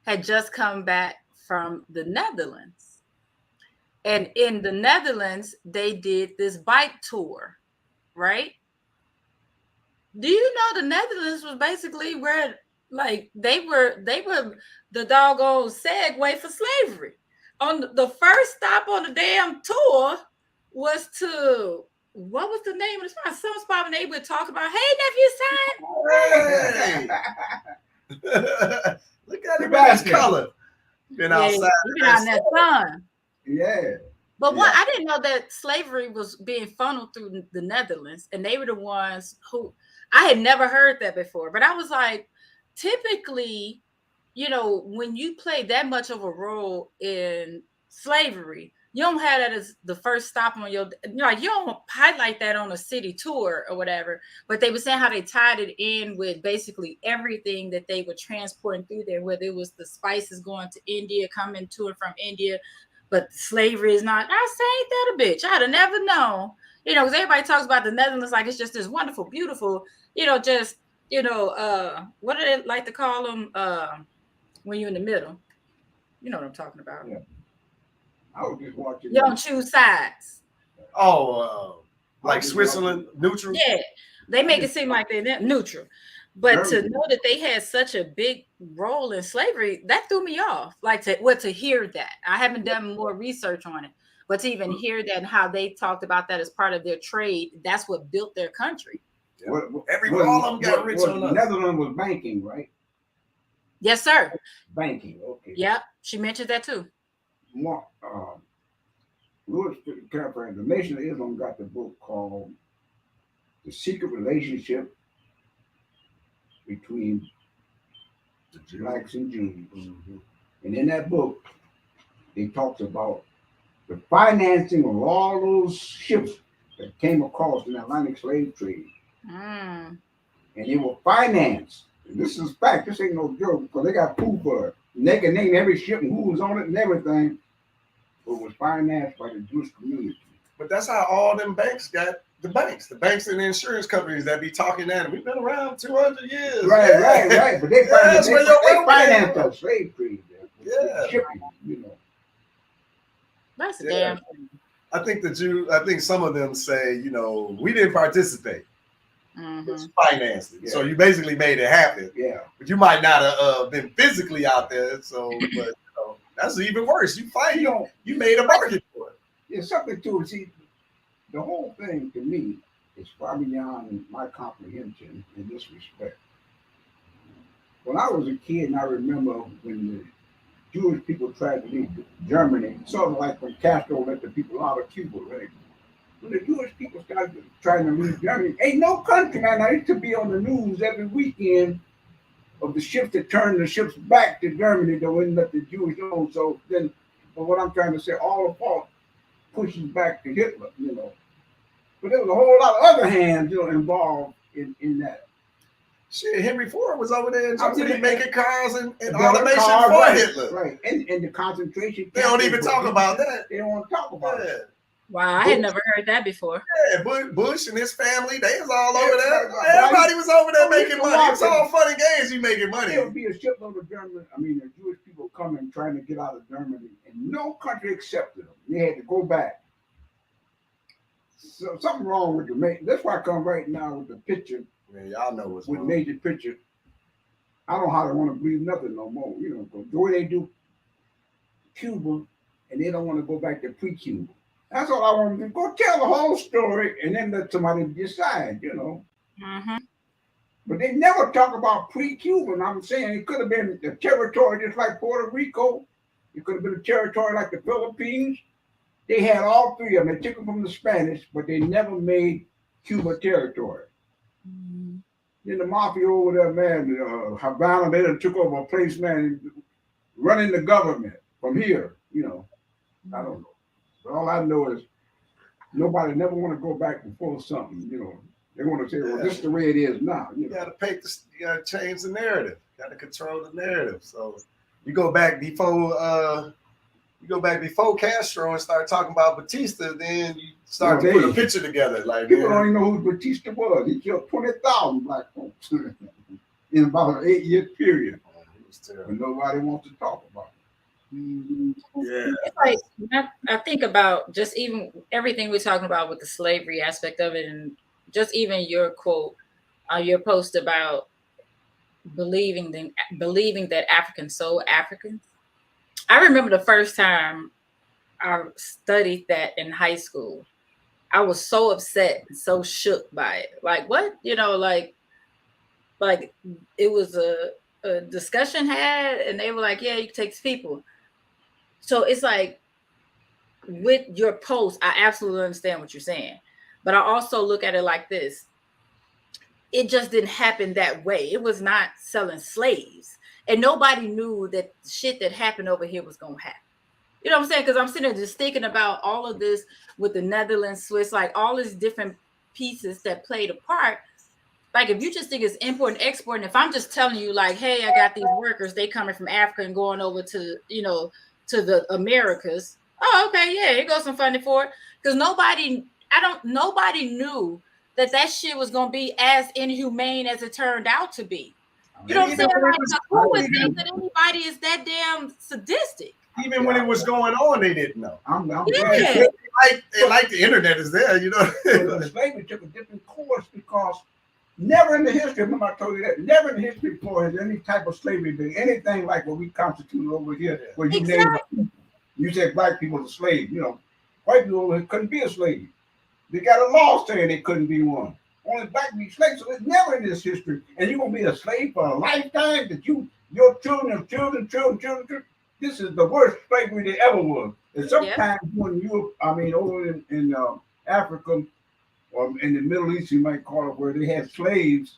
had just come back from the Netherlands. And in the Netherlands, they did this bike tour, right? Do you know the Netherlands was basically where, like, they were the doggone segue for slavery. On the first stop on the damn tour was to, what was the name of the spot? Some spot when they would talk about, hey, nephew, son. Hey. Look at him in his color. Been outside. Been out in that sun. Yeah. But I didn't know that slavery was being funneled through the Netherlands, and they were the ones who, I had never heard that before. But I was like, typically, when you play that much of a role in slavery, you don't have that as the first stop on you don't highlight that on a city tour or whatever. But they were saying how they tied it in with basically everything that they were transporting through there, whether it was the spices going to India, coming to and from India. But slavery is not, I say, ain't that a bitch? I'd have never known. Because everybody talks about the Netherlands like it's just this wonderful, beautiful, what do they like to call them when you're in the middle? You know what I'm talking about. Yeah. I was just watching. You don't choose sides. Oh, like Switzerland, neutral? Yeah. They make it seem like they're neutral. But to know that they had such a big role in slavery, that threw me off. Like to hear that. I haven't done more research on it. But to even hear that and how they talked about that as part of their trade, that's what built their country. Yeah. All of them got rich on us. Netherlands was banking, right? Yes, sir. Banking, okay. Yep, she mentioned that too. Louis Carpenter, the Nation of Islam, got the book called The Secret Relationship Between the Blacks and Jews. Mm-hmm. And in that book, they talks about the financing of all those ships that came across in the Atlantic slave trade. And they were financed. And this is fact. This ain't no joke, because they got proof for it. And they can name every ship and who was on it and everything. But it was financed by the Jewish community. But that's how all them banks got the banks and the insurance companies that be talking that. We've been around 200 years. Right. But they financed that slave trade. Yeah. Shipping, That's a damn. I think some of them say, we didn't participate. It's financed it. So you basically made it happen. Yeah. But you might not have been physically out there. So, but that's even worse. You made a market for it. There's something to it. See, the whole thing to me is far beyond my comprehension in this respect. When I was a kid, and I remember when the Jewish people tried to leave Germany, sort of like when Castro let the people out of Cuba, right? When the Jewish people started trying to leave Germany, ain't no country, man. I used to be on the news every weekend of the ships that turned the ships back to Germany that wouldn't let the Jewish know. So then, but what I'm trying to say, all the fault pushes back to Hitler, But there was a whole lot of other hands, involved in that. Shit, Henry Ford was over there in Germany making cars and automation for Hitler. Right, and the concentration camp. They don't even talk about that. They don't want to talk about it. Wow, I had never heard that before. Yeah, Bush and his family, they was all over there. Everybody was over there making money. It's all fun and games. You making money. There would be a shipload of the Jewish people coming trying to get out of Germany, and no country accepted them. They had to go back. So something wrong with that's why I come right now with the picture. Man, y'all know what's wrong. Major picture. I don't hardly want to believe nothing no more. The way they do Cuba, and they don't want to go back to pre-Cuba. That's all I want to do. Go tell the whole story, and then let somebody decide. But they never talk about pre-Cuban. I'm saying it could have been a territory just like Puerto Rico. It could have been a territory like the Philippines. They had all three of them. They took them from the Spanish, but they never made Cuba territory. Then the mafia over there, man, Havana, they done took over a place, man, running the government from here, I don't know. But all I know is nobody never want to go back before something, They want to say, well, this is the way it is now. You got to change the narrative. You got to control the narrative. So you go back before Castro and start talking about Batista, then you start to put a picture together. Like people don't even know who Batista was. He killed 20,000 black folks in about an 8-year period. And nobody wants to talk about it. Yeah. It's like I think about just even everything we're talking about with the slavery aspect of it, and just even your quote, your post about believing that Africans sold Africans. I remember the first time I studied that in high school. I was so upset and so shook by it. Like, what? Like it was a discussion had, and they were like, yeah, you can take these people. So it's like, with your post, I absolutely understand what you're saying. But I also look at it like this. It just didn't happen that way. It was not selling slaves. And nobody knew that shit that happened over here was going to happen. You know what I'm saying? Because I'm sitting there just thinking about all of this with the Netherlands, Swiss, like all these different pieces that played a part. Like, if you just think it's import and export, and if I'm just telling you, like, hey, I got these workers, they coming from Africa and going over to, to the Americas. Oh, okay, yeah, here goes some funding for it. Because nobody knew that shit was going to be as inhumane as it turned out to be. You know what I'm saying? Like, who would think that anybody is that damn sadistic? Even when it was going on, they didn't know. Yeah. Like the internet is there, The slavery took a different course because never in the history, remember I told you that, never in the history before has any type of slavery been anything like what we constituted over here, where you you said black people are slaves. White people couldn't be a slave. They got a law saying they couldn't be one. Only black be slaves. So it's never in this history. And you're going to be a slave for a lifetime that your children. This is the worst slavery there ever was. And sometimes when over in Africa or in the Middle East, you might call it, where they had slaves,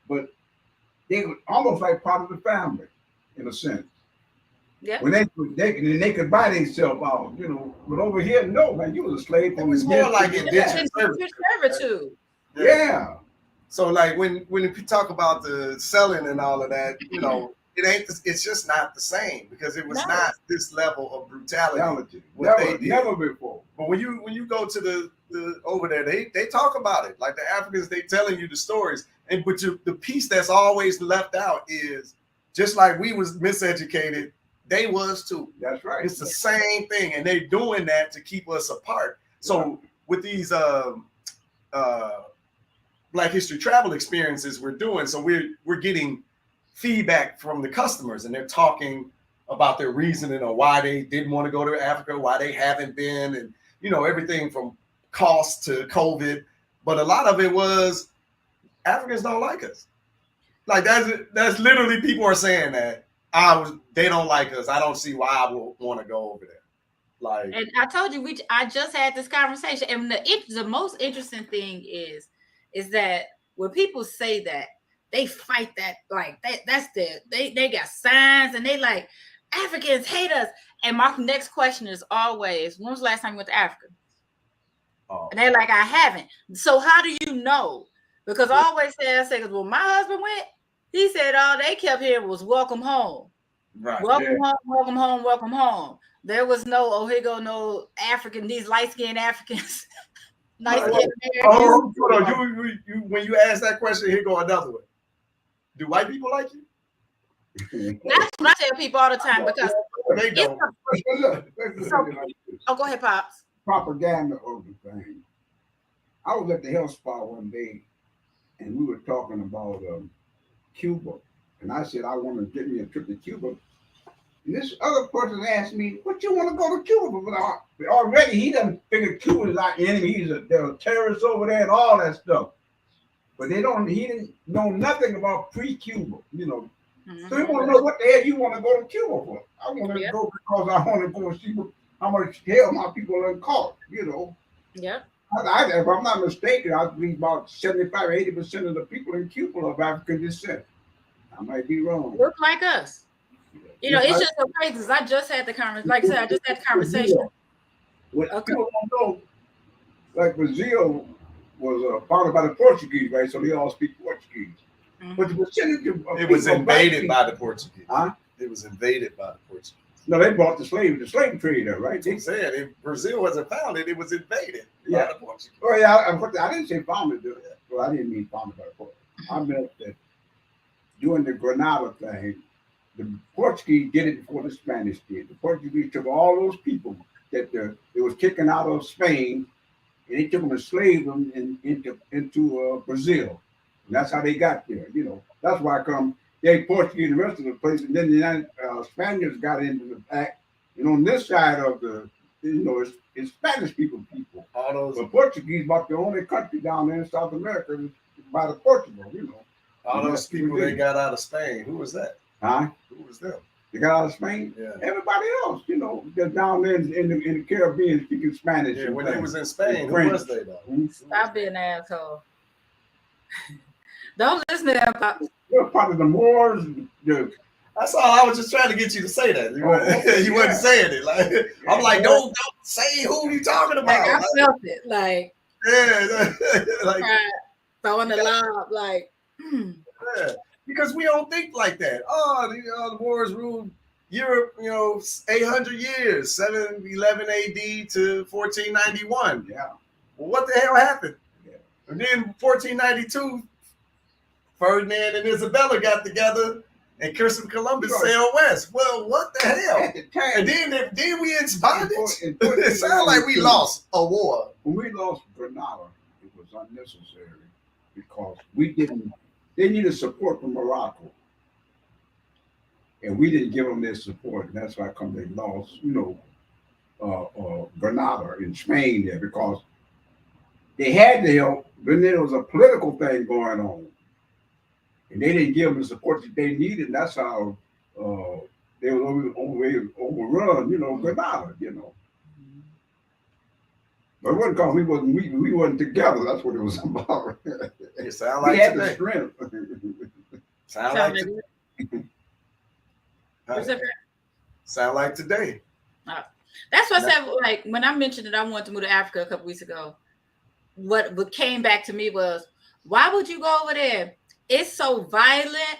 but they were almost like part of the family, in a sense. Yeah. When they could buy themselves out, But over here, no, man, you was a slave. It was more like indentured servitude. Yeah. So like when you talk about the selling and all of that, it's just not the same because it was not this level of brutality. Never before. But when you go to the over there, they talk about it. Like the Africans, they telling you the stories. But the piece that's always left out is just like we was miseducated, they was too. That's right. It's the same thing, and they're doing that to keep us apart. So with these Black History travel experiences we're doing, so we're getting feedback from the customers, and they're talking about their reasoning on why they didn't want to go to Africa, why they haven't been, and everything from cost to COVID. But a lot of it was Africans don't like us. Like that's literally people are saying that they don't like us. I don't see why I would want to go over there. Like, and I told you, I just had this conversation, and the most interesting thing is that when people say that, they fight that, like they got signs, and they like, Africans hate us. And my next question is always, when was the last time you went to Africa? And they're like, I haven't. So how do you know? Because I always say, because when my husband went, he said all they kept hearing was welcome home. Right. Welcome home, welcome home, welcome home. There was no, here go no African, these light-skinned Africans. Nice-skinned Americans. You when you ask that question, here go another one. Do white people like you? That's what I tell people all the time, because they don't. Go ahead, Pops. Propaganda of the thing. I was at the health spa one day, and we were talking about Cuba, and I said I want to get me a trip to Cuba. And this other person asked me, "What you want to go to Cuba for?" But already he done figured Cuba is our enemy. There are terrorists over there and all that stuff. But he didn't know nothing about pre-Cuba, Mm-hmm. So he want to know what the hell you want to go to Cuba for. I want to go because I want to go and see how much hell my people are caught, Yeah. If I'm not mistaken, I believe about 75 or 80% of the people in Cuba are of African descent. I might be wrong. Look like us. It's just so crazy, because I just had the conversation. Like I said, I just had the conversation. What people don't know, like Brazil was founded by the Portuguese, right? So they all speak Portuguese. Mm-hmm. But the percentage of it was invaded by the Portuguese. Huh? It was invaded by the Portuguese. No, they brought the slave trade there, right? They said if Brazil wasn't founded, it was invaded by the Portuguese. Oh yeah, I didn't say founded. Well, I didn't mean founded by the Portuguese. I meant that during the Granada thing, the Portuguese did it before the Spanish did. The Portuguese took all those people that they was kicking out of Spain, and they took them and slaved them into Brazil. And that's how they got there. That's why they Portuguese and the rest of the place, and then the Spaniards got into the pack. And on this side of it's Spanish people. All those, but Portuguese about the only country down there in South America by the Portugal. All those people they got out of Spain. Who was that? Huh? Who was them? They got out of Spain? Yeah. Everybody else, they're down there in the Caribbean speaking Spanish. Yeah, when they was in Spain, who was they though? Stop being an asshole. Don't listen to them, Pops. They're part of the Moors. That's all. I was just trying to get you to say that. You wasn't saying it. Like I'm like, don't say who you talking about. Like, I felt it. Like, like throwing the lob. Like, yeah. Because we don't think like that. The Moors ruled Europe, 800 years, 711 AD to 1491. Yeah. Well, what the hell happened? Yeah. And then 1492, Ferdinand and Isabella got together, and Christopher Columbus sailed west. Well, what the hell? And then we in bondage. It sounds like we lost a war. When we lost Granada, it was unnecessary because they needed support from Morocco. And we didn't give them their support. And that's why they lost, Granada in Spain there, because they had the help, but then there was a political thing going on. And they didn't give them the support that they needed. And that's how they were overrun, Granada, But it wasn't because we wasn't together. That's what it was about. It sound like we had today. the strength. Sound like today. Sound like today. That's what I said. Like when I mentioned that I wanted to move to Africa a couple weeks ago, what came back to me was, why would you go over there? It's so violent.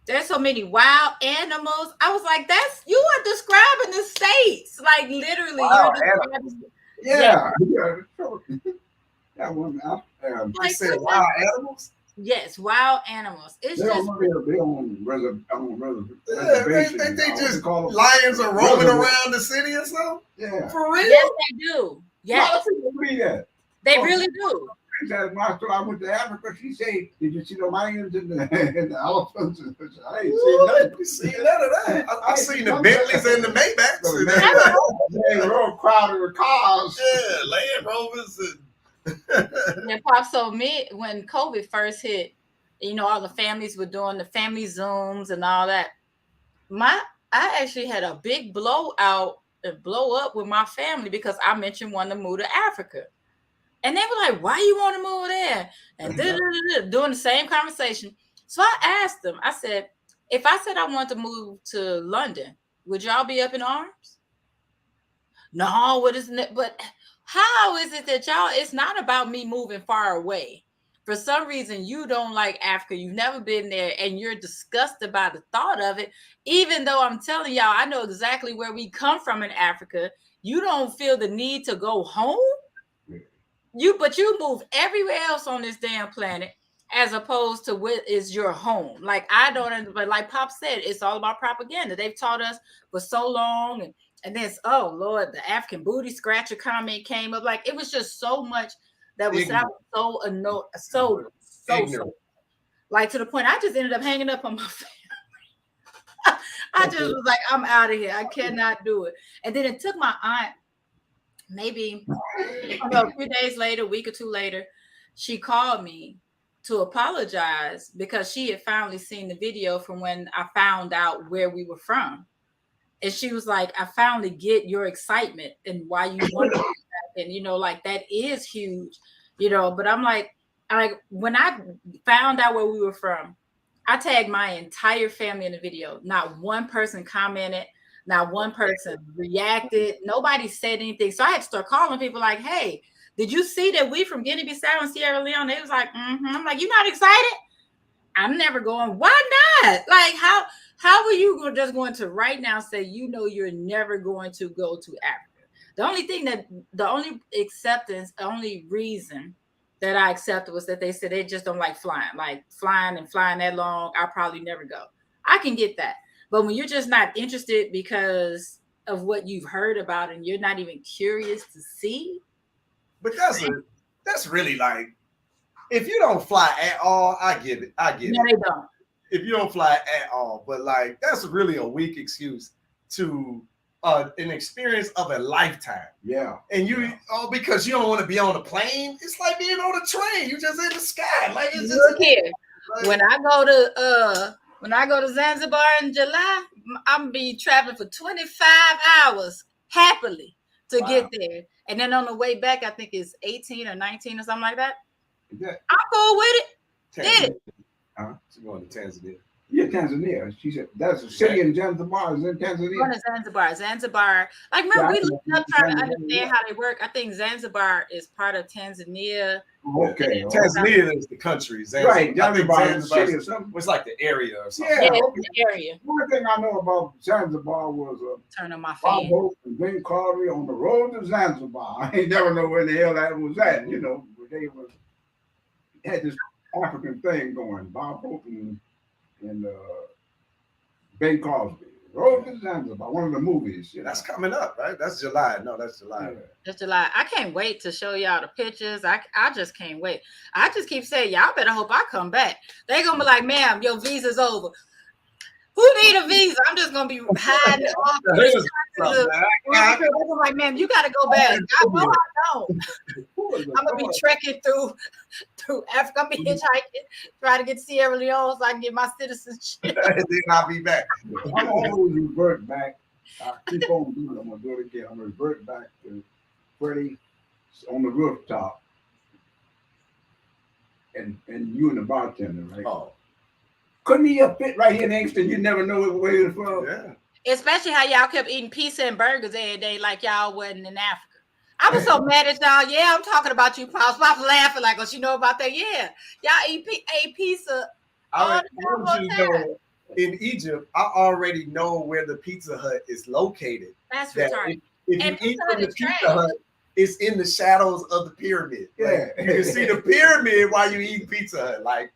There's so many wild animals. I was like, you are describing the States. Like literally. Wild animals. Yeah. That one. You said wild animals? Yes, wild animals. It's They just don't they on reservation. They just call them lions are roaming reservoir. around the city or something. Yeah. For real? yes, they do. A lot Yes, of people believe that. they Oh, really do. When I went to Africa, she said, "Did you see the lions and the elephants?" I ain't seen nothing. You seen none of that? I seen the Bentleys and the Maybachs. So, And they were all crowded with cars. yeah, Land Rovers. And Pop, so me when COVID first hit, you know, all the families were doing the family Zooms and all that. I actually had a big blow up with my family because I mentioned wanting to move to Africa. And they were like, why you want to move there? And doing the same conversation. So I asked them, I said, if I said I wanted to move to London, would y'all be up in arms? No, what isn't it? But how is it that y'all, it's not about me moving far away. For some reason, you don't like Africa. You've never been there and you're disgusted by the thought of it. Even though I'm telling y'all, I know exactly where we come from in Africa. You don't feel the need to go home. But you move everywhere else on this damn planet as opposed to what is your home. Like I don't, but like Pop said, it's all about propaganda. They've taught us for so long, and then oh Lord, the African booty scratcher comment came up. Like it was just so much that was so annoyed, so like to the point I just ended up hanging up on my family. I just was like, I'm out of here. I cannot do it. And then it took my aunt. Maybe a few days later, a week or two later, she called me to apologize because she had finally seen the video from when I found out where we were from. And she was like, I finally get your excitement and why you want to do that. And, you know, like that is huge, you know, but I'm like, when I found out where we were from, I tagged my entire family in the video. Not one person commented. Not one person reacted. Nobody said anything. So I had to start calling people like, hey, did you see that we from Guinea-Bissau and Sierra Leone? They was like, I'm like, you not excited? I'm never going. Why not? Like, how are you just going to right now say, you know, you're never going to go to Africa? The only acceptance, the only reason that I accepted was that they said they just don't like flying that long. I'll probably never go. I can get that. But when you're just not interested because of what you've heard about and you're not even curious to see. But that's really like, if you don't fly at all, I get it. No, they don't. If you don't fly at all, but like, that's really a weak excuse to an experience of a lifetime. Yeah. And because you don't want to be on a plane, it's like being on a train. You just in the sky. Like it's just here. Like, when I go to Zanzibar in July, I'm gonna be traveling for 25 hours happily to get there. And then on the way back, I think it's 18 or 19 or something like that. I'm cool with it. Did it. She's going to Tanzania. Yeah, Tanzania. She said that's a city in Zanzibar. Is in Tanzania. Going to Zanzibar. Like, remember, we looked up trying to understand how they work. I think Zanzibar is part of Tanzania. Okay. Tanzania is the country. Zanzibar, right. Zanzibar is the city or something. It's like the area or something. Yeah, it's the area. One thing I know about Zanzibar was turn on my Bob fan. Hope and Ben Carvey on the road to Zanzibar. I ain't never know where the hell that was at. You know, they had this African thing going. Bob Hope and Ben Cosby. Road to Zanzibar, one of the movies. You know? That's coming up, right? That's July. No, that's July. Yeah. That's July. I can't wait to show y'all the pictures. I just can't wait. I just keep saying, y'all better hope I come back. They're going to be like, ma'am, your visa's over. Who need a visa? I'm just going to be hiding off. I'm like, ma'am, you got to go back. I know I don't. I'm going to be trekking through Africa. I'm going to be hitchhiking, trying to get to Sierra Leone so I can get my citizenship. And then I'll be back. I'm always revert back. I keep on doing it. I'm going to do it again. I'm going to revert back to Freddie on the rooftop. And you and the bartender, right? Oh. Couldn't he have fit right here next to you? Never know where he was from. Yeah. Especially how y'all kept eating pizza and burgers every day like y'all wasn't in Africa. I was so mad at y'all. Yeah, I'm talking about you, Pops. Pops laughing like, oh, she know about that. Yeah. Y'all ate pizza all the time. In Egypt, I already know where the Pizza Hut is located. That's retarded. If you eat from the Pizza Hut, it's in the shadows of the pyramid. Yeah. Like, you can see the pyramid while you eat Pizza Hut. Like,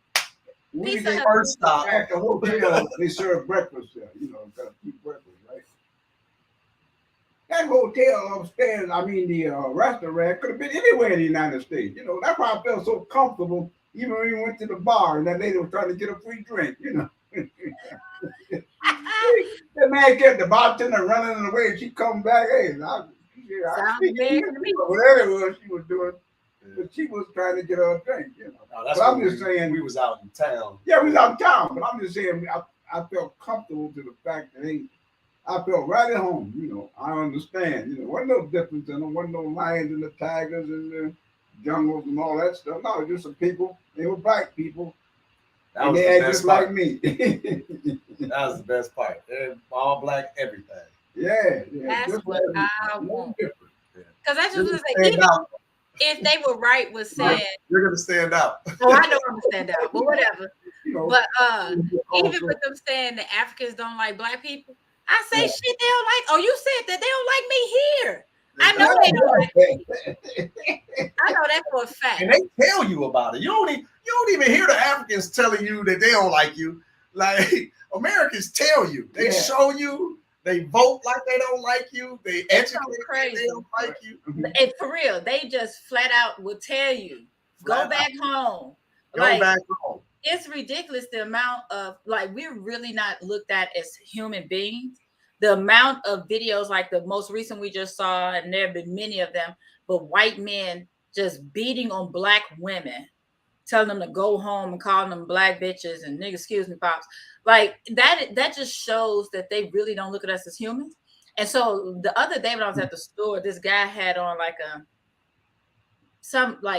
We Pizza they Hut first stop. at the hotel, they serve breakfast there. You know, got to keep breakfast, right? That hotel upstairs, I mean, the restaurant could have been anywhere in the United States. You know, that's why I felt so comfortable, even when we went to the bar and that lady was trying to get a free drink. You know, the man kept the bartender running away. She come back, hey, I Sounds speak American to me. whatever it was she was doing, but she was trying to get her a drink. You know, No, that's but I'm when just saying we was out in town. yeah, we was out of town, but I'm just saying I felt comfortable to the fact that I felt right at home. You know, I understand. You know, wasn't no difference in them. Wasn't no lions and the tigers and the jungles and all that stuff. No, just some people. They were black people, That and was they the act best just part. like me. That was the best part. They're all black, everything. Yeah, That's just what like I no want. different. Because that's You're just gonna what I say. stand Even out. if they were right with saying, You're gonna stand out. oh, I know I'm gonna stand out, but whatever. You know, But even also, with them saying the Africans don't like black people, I say Yeah. shit they don't like. Oh, you said that they don't like me here. I know they don't like me. I know that for a fact. And they tell you about it. You don't even hear the Africans telling you that they don't like you. Like Americans tell you. They Yeah. show you. They vote like they don't like you. They It's so educate like crazy. they don't like you. And for real, they just flat out will tell you, go Flat back home. Go Like, back home. it's ridiculous the amount of, like, we're really not looked at as human beings. The amount of videos, like the most recent we just saw, and there have been many of them, but white men just beating on black women, telling them to go home and calling them black bitches and nigga, excuse me, pops. Like that just shows that they really don't look at us as humans. And so the other day when I was at the store, this guy had on like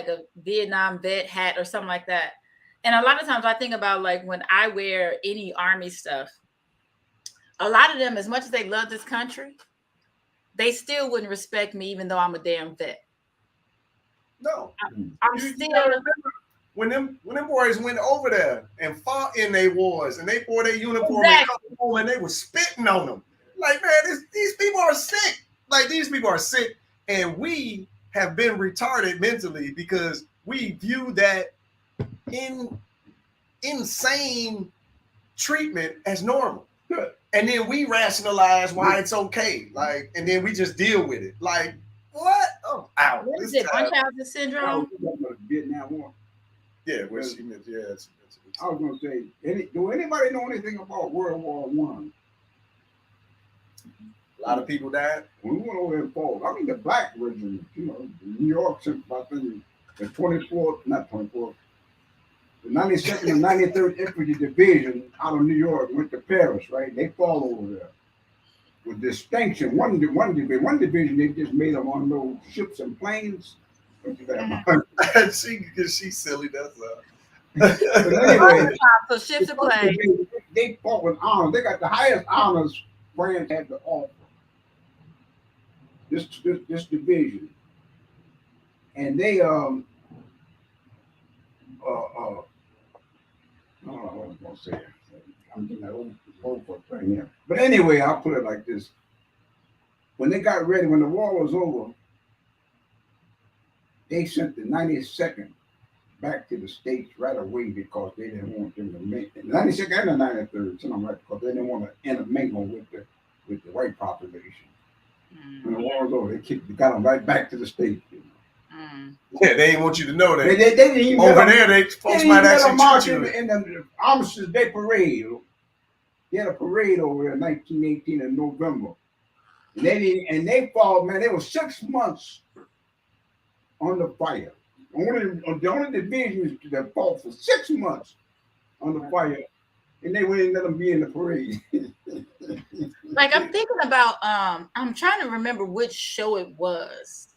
a Vietnam vet hat or something like that. And a lot of times I think about, like, when I wear any army stuff, a lot of them, as much as they love this country, they still wouldn't respect me, even though I'm a damn vet. No. I'm You still. gotta remember when them boys went over there and fought in their wars and they wore their uniform and come home and they were spitting on them. Like, man, these people are sick. Like, these people are sick, and we have been retarded mentally because we view that insane treatment as normal. Good. And then we rationalize why it's okay. Like, and then we just deal with it. Like, what? Oh, out. What is it? Munchausen syndrome? Vietnam War. Yeah, where she meant, yeah. I was gonna say, do anybody know anything about World War One? A lot of people died. When we went over there and fought, I mean the black regiment, you know, New York sent about the 24th, not 24th, the 92nd and 93rd Infantry Division out of New York went to Paris, right? They fought over there with distinction. One division, they just made them on those ships and planes. She's silly. That's But anyway, So ships and planes. they fought with honors. They got the highest honors France had to offer. This division, and they I don't know what I was gonna say. I'm getting that old thing here. But anyway, I'll put it like this: when they got ready, when the war was over, they sent the 92nd back to the States right away because they didn't want them to make the 92nd and the 93rd, something like, because they didn't want to intermingle with the white population. When the war was over, they got them right back to the States. You know? Yeah, they didn't want you to know that. They didn't even over there, they folks might actually shoot you. In the Armistice Day parade. They had a parade over there in 1918 in November. And they fought, man, they were 6 months under fire. The only divisions that fought for 6 months under fire, and they wouldn't let them be in the parade. Like, I'm thinking about, I'm trying to remember which show it was.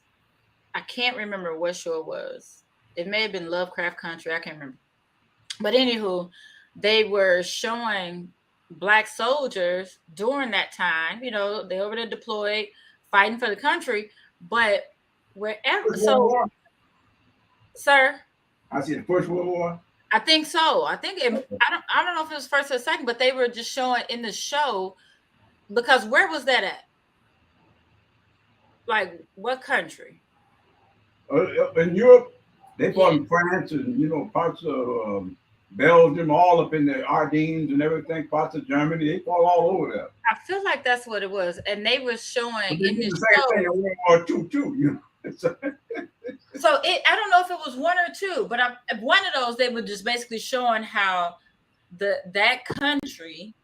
I can't remember what show it was. It may have been Lovecraft Country. I can't remember. But anywho, they were showing Black soldiers during that time. You know, they were deployed, fighting for the country. But wherever, sir, I see the First World War. I think so. I think I don't know if it was first or second, but they were just showing in the show, because where was that at? Like, what country? In Europe, they fought in France and parts of Belgium, all up in the Ardennes and everything, parts of Germany. They fall all over there. I feel like that's what it was, and they were showing But they in did this the same show. thing in World War II too. You know. So I don't know if it was one or two, but one of those they were just basically showing how that country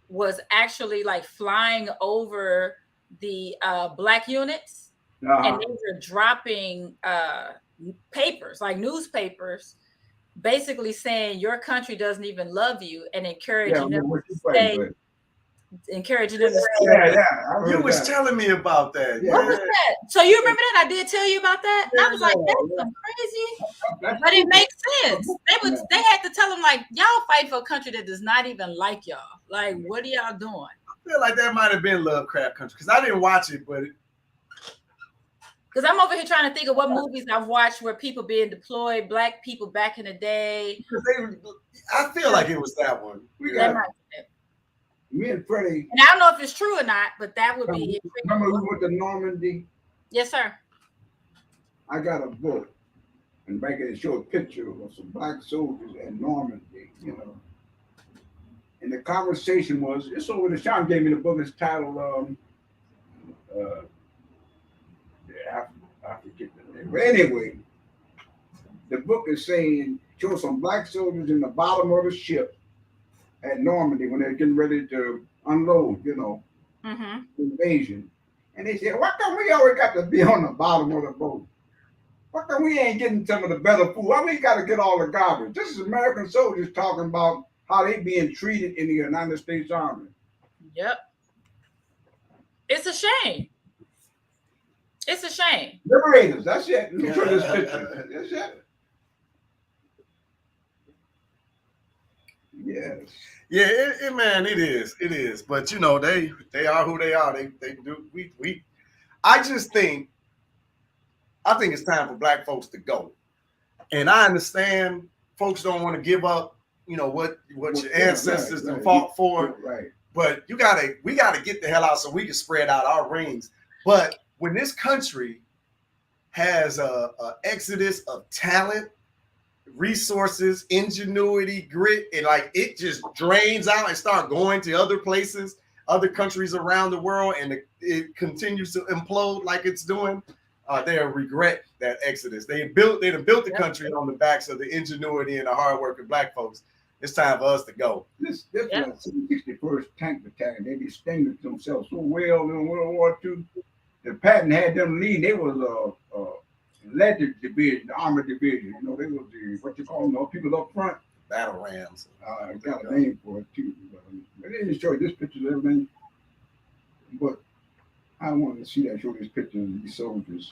was actually like flying over the black units, and they were dropping papers like newspapers, basically saying your country doesn't even love you and encouraging them to stay. Encouraging them to stay. Yeah. You was telling me about that. Yeah. What was that? So you remember that? I did tell you about that. And I was like, that's some crazy, but it makes sense. They had to tell them like, y'all fight for a country that does not even like y'all. Like, what are y'all doing? I feel like that might have been Lovecraft Country because I didn't watch it, but because I'm over here trying to think of what movies I've watched where people being deployed, black people back in the day. I feel like it was that one. Me and Freddie. And I don't know if it's true or not, but that would be. Remember we went to Normandy? Yes, sir. I got a book, and back it showed a picture of some black soldiers at Normandy, you know. And the conversation was, it's over the Sean gave me the book, it's titled I forget the name. But anyway, the book is saying, show some black soldiers in the bottom of the ship at Normandy when they're getting ready to unload, you know, invasion. And they said, why come we always got to be on the bottom of the boat? Why come we ain't getting some of the better food? Why we got to get all the garbage? This is American soldiers talking about how they being treated in the United States Army. Yep. It's a shame. It's a shame. Liberators, that's it. Look for this picture. That's it. Yes. Yeah, man, it is. But you know, they are who they are. They do. I think it's time for black folks to go. And I understand folks don't want to give up, you know, what your ancestors fought for. Right. But we gotta get the hell out so we can spread out our rings. But when this country has a exodus of talent, resources, ingenuity, grit, and like it just drains out and start going to other places, other countries around the world, and it continues to implode like it's doing, they'll regret that exodus. They built the country on the backs of the ingenuity and the hard work of black folks. It's time for us to go. This was 61st Tank Battalion. They distinguished themselves so well in World War II. The Patton had them lead. They was a electric division, the armored division. You know, they was the what you call them, people up front. Battle rams. I got a name for it too. But they didn't show you this picture and everything. But I wanted to see that, show this picture of these soldiers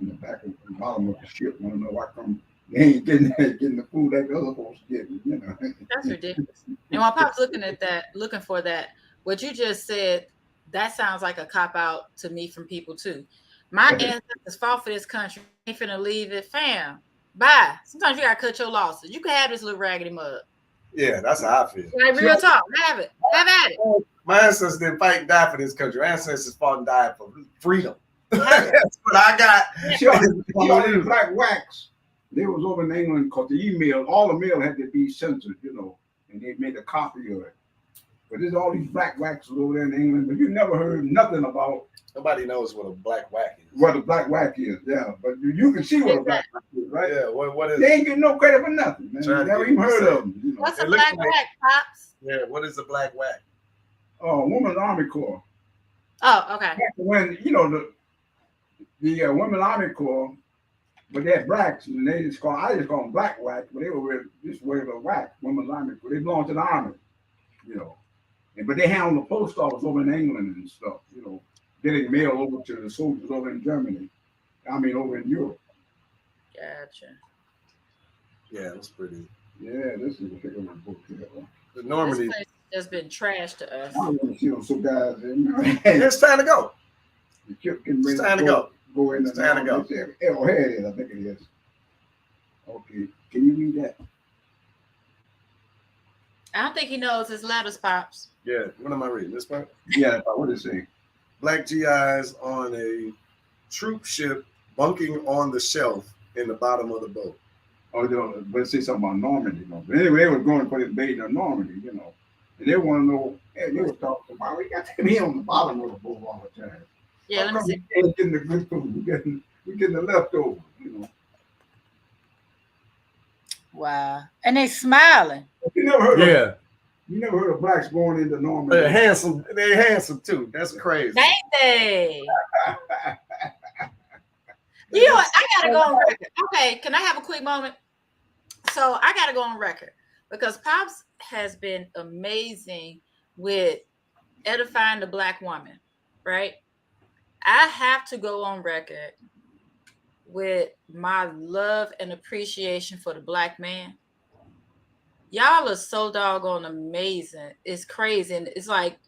in the back of the bottom of the ship. I don't know why come they ain't getting the food that the other folks getting, you know. That's ridiculous. And while Pop's looking for that, what you just said, that sounds like a cop out to me from people too. My ancestors fought for this country. Ain't finna leave it, fam. Bye. Sometimes you gotta cut your losses. You can have this little raggedy mug. Yeah, that's how I feel. Like real talk. Have it. Have at it. My ancestors didn't fight and die for this country. My ancestors fought and died for freedom. That's what I got. Black wax. They was over in England because the email, all the mail had to be censored, you know, and they made a copy of it. But there's all these black waxes over there in England, but you never heard nothing about. Nobody knows what a black whack is. What a black whack is, yeah. But you can see what a black whack is, right? Yeah, what is they ain't getting no credit for nothing, man. Never even heard of them. You know? What's a black whack, Pops? Yeah, what is a black whack? Oh, Women's Army Corps. Oh, okay. When, you know, the Women's Army Corps, but they had blacks, and I just call them black whack, but they were just regular whack, Women's Army Corps. They belonged to the army, you know. But they handled the post office over in England and stuff, you know, getting mail over to the soldiers over in Germany. I mean, over in Europe. Gotcha. Yeah, that's pretty. Yeah, this is a big old book here. The Normandy. This place has been trash to us. I want to see them some guys. It's time to go. It's time to go. Go in. It's time to go. Oh, here it is. I think it is. Okay, can you read that? I don't think he knows his letters, Pops. Yeah, what am I reading? This part? Yeah, what is it? Black GIs on a troop ship bunking on the shelf in the bottom of the boat. or let's say something about Normandy. But anyway, they were going for the invasion of Normandy, and they want to know. Hey, they were talking about we got to be on the bottom of the boat all the time. Yeah, How let me come see. we ain't getting the good food? We getting the leftovers. Wow. And they smiling. You never heard of Yeah, you never heard of blacks going into Normandy? they're handsome. They're handsome too. That's crazy. Ain't they? You know what? I gotta go on record. Okay, can I have a quick moment? So I gotta go on record because Pops has been amazing with edifying the black woman, right? I have to go on record with my love and appreciation for the black man. Y'all are so doggone amazing. It's crazy. And it's like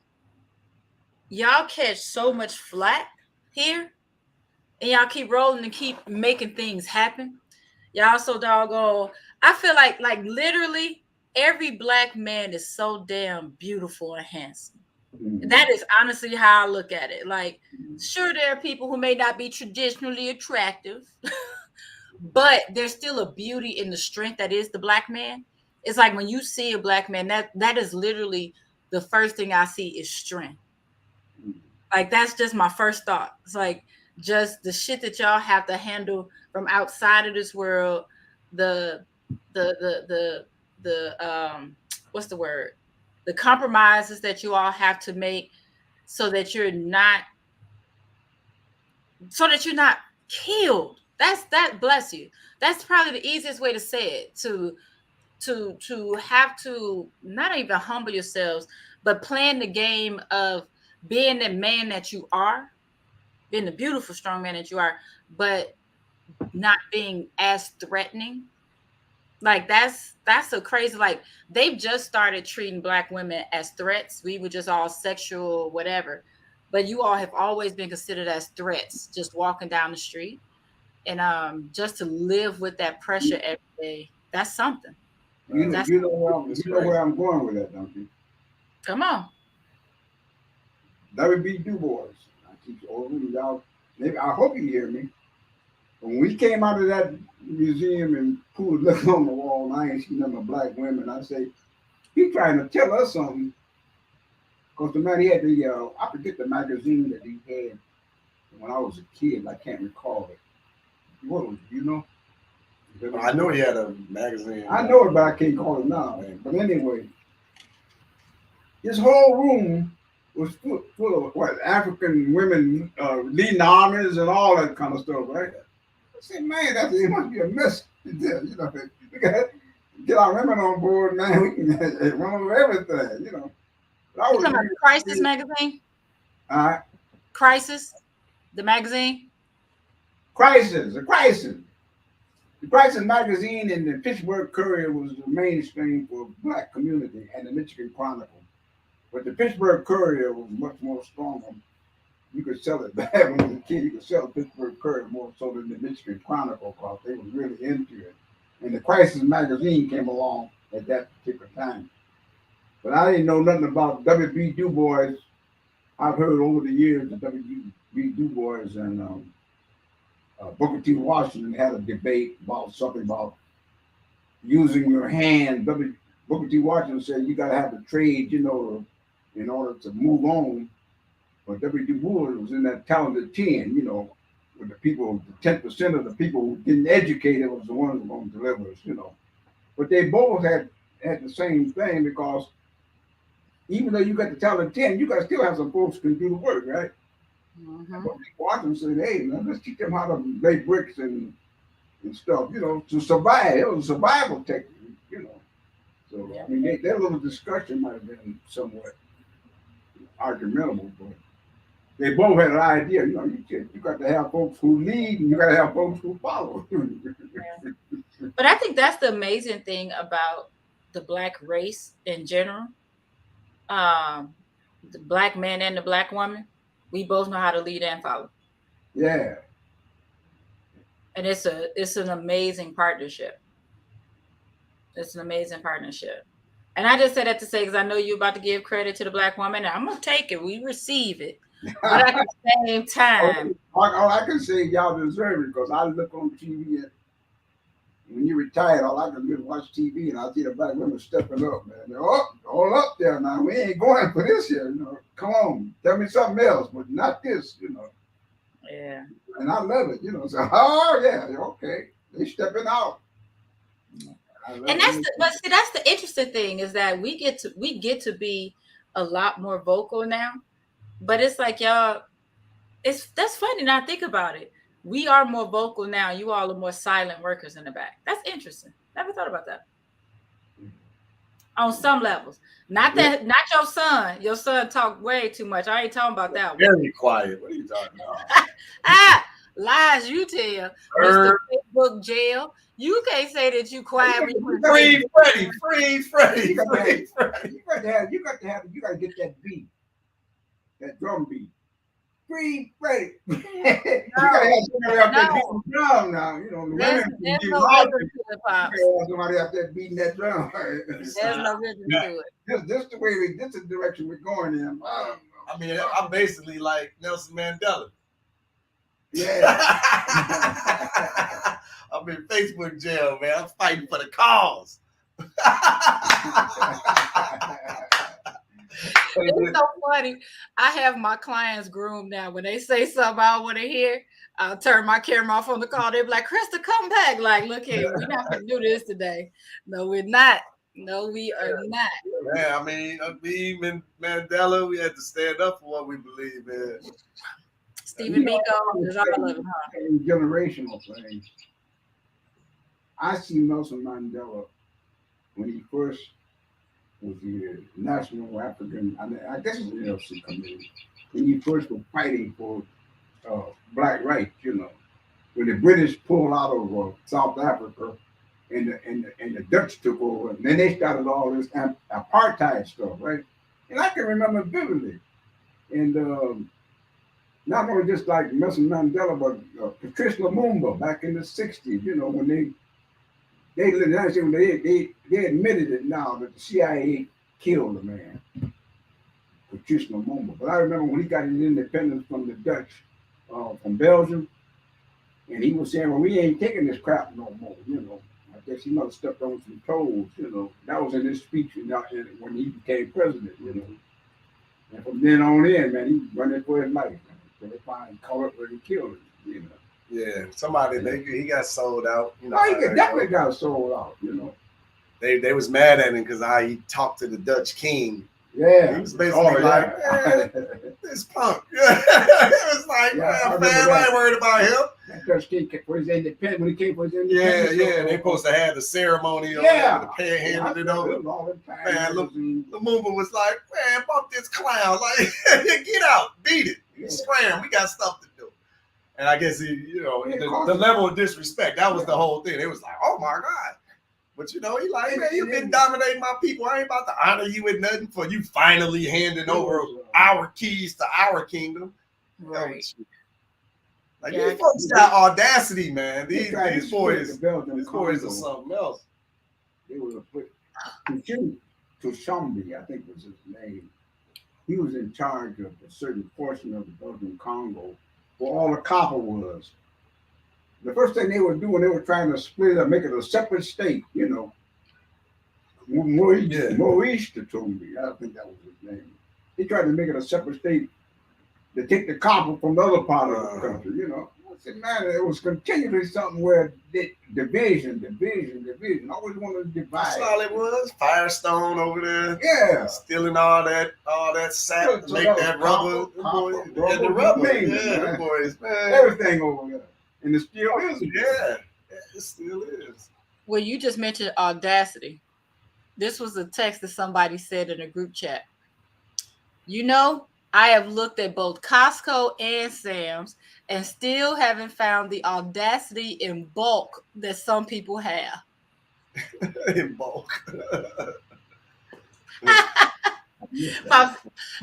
y'all catch so much flack here, and y'all keep rolling and keep making things happen. Y'all so doggone. I feel like literally every black man is so damn beautiful and handsome. That is honestly how I look at it. Like, sure, there are people who may not be traditionally attractive, but there's still a beauty in the strength that is the black man. It's like when you see a black man, that is literally the first thing I see is strength. Like that's just my first thought. It's like just the shit that y'all have to handle from outside of this world, the what's the word? The compromises that you all have to make so that you're not killed. That bless you. That's probably the easiest way to say it. To have to not even humble yourselves, but playing the game of being the man that you are, being the beautiful, strong man that you are, but not being as threatening. Like that's so crazy. Like they've just started treating black women as threats. We were just all sexual, whatever. But you all have always been considered as threats, just walking down the street. And just to live with that pressure every day, that's something. You know where I'm going with that, don't you? Come on. W.B. Du Bois. I keep over y'all. Maybe I hope you hear me. When we came out of that museum and Pooh was looking on the wall, and I ain't seen nothing but black women. I say, he trying to tell us something. Because the man, he had I forget the magazine that he had when I was a kid. I can't recall it. What was it, you know? I know he had a magazine. I know it, but I can't call it now. Man. But anyway, his whole room was full of what African women leading armies and all that kind of stuff, right? I said, man, it must be a mess. We got get our women on board, man. We can run over everything, You talking about Crisis magazine? All right. Crisis, the magazine. Crisis. The Crisis magazine and the Pittsburgh Courier was the mainstream for black community and the Michigan Chronicle. But the Pittsburgh Courier was much more stronger. You could sell it back when you were a kid. You could sell the Pittsburgh Courier more so than the Michigan Chronicle because they were really into it. And the Crisis magazine came along at that particular time. But I didn't know nothing about W.B. Du Bois. I've heard over the years that W.B. Du Bois and Booker T. Washington had a debate about something about using your hand. Booker T. Washington said you got to have the trade, in order to move on. But W. Du Bois was in that talented 10, with the people, the 10% of the people who didn't educate it was the ones who were going to deliver us, But they both had the same thing because even though you got the talent 10, you got to still have some folks who can do the work, right? Mm-hmm. But Washington said, hey, man, let's teach them how to lay bricks and stuff, to survive. It was a survival technique, So, I mean, their little discussion might have been somewhat argumentable, but they both had an idea. You got to have folks who lead and you got to have folks who follow. But I think that's the amazing thing about the black race in general. The black man and the black woman, we both know how to lead and follow. Yeah. And it's an amazing partnership. It's an amazing partnership. And I just said that to say, because I know you're about to give credit to the black woman, and I'm going to take it. We receive it. But at the same time. All I can say, y'all deserve it, because I look on TV when he retired, all I could do was watch TV, and I see the black women stepping up, man. They're all up there now. We ain't going for this here, Come on, tell me something else, but not this, Yeah. And I love it, So, oh yeah, okay, they stepping out. And that's the interesting thing is that we get to be a lot more vocal now, but it's like y'all, that's funny. Now think about it. We are more vocal now. You all are more silent workers in the back. That's interesting. Never thought about that. On some levels, not your son. Your son talk way too much. I ain't talking about that. Very quiet. What are you talking about? Lies you tell, Mr. Facebook jail. You can't say that you quiet. Free Freddie. You got to get that beat, that drum beat. Free Freddie. You gotta have somebody out there beating the drum now. The women there's can no rhythm to it, Pops. Somebody out there beating that drum. There's no rhythm to it. This is the direction we're going in. I mean, I'm basically like Nelson Mandela. Yeah. I'm in Facebook jail, man. I'm fighting for the cause. It's so funny. I have my clients groomed now. When they say something I don't want to hear, I'll turn my camera off on the call. They'll be like, Krista, come back. Like, look here, we're not going to do this today. No, we're not. No, we are not. Man, I mean, me and Mandela, we had to stand up for what we believe in. Stephen Biko is all of it, huh? Generational things. I see Nelson Mandela when he first was the National African, I guess it was the NLC committee, when he first was fighting for black rights, when the British pulled out of South Africa and the Dutch took over, and then they started all this apartheid stuff, right? And I can remember vividly. And not only just like Nelson Mandela, but Patrice Lumumba back in the 60s, when they admitted it now that the CIA killed the man, Patrice Lumumba. But I remember when he got his independence from the Dutch, from Belgium, and he was saying, well, we ain't taking this crap no more, I guess he must have stepped on some toes, That was in his speech when he became president, And from then on in, man, he was running for his life, man. So they finally caught up where he killed him, Yeah, somebody, he got sold out. He definitely got sold out, They was mad at him because he talked to the Dutch king. Yeah. He was basically like, this punk. It was like, man, I ain't worried about him. That Dutch king for his independence, when he came for his independence. Yeah, they supposed to have the ceremony or whatever, the panhanded it over. Man, Lumumba was like, man, fuck this clown. Like, get out, beat it. Scram, we got stuff to do. And I guess the level of disrespect, that was the whole thing. It was like, oh my God. But he like, man, you've been dominating my people. I ain't about to honor you with nothing for you finally handing over our keys to our kingdom. Right. Like these folks got audacity, man. These boys are something else. They were Tushambi, I think was his name. He was in charge of a certain portion of the Belgian Congo where all the copper was. The first thing they were doing, they were trying to split it up, make it a separate state, Maurice Tushambi, I think that was his name. He tried to make it a separate state to take the copper from the other part of the country, I said, man, it was continually something where division, always wanted to divide. That's all it was. Firestone over there. Yeah. Stealing all that sap to make that rubber. The rubber. Yeah, boys, man. Everything over there. And it still is. Yeah, it still is. Well, you just mentioned audacity. This was a text that somebody said in a group chat. I have looked at both Costco and Sam's and still haven't found the audacity in bulk that some people have. In bulk.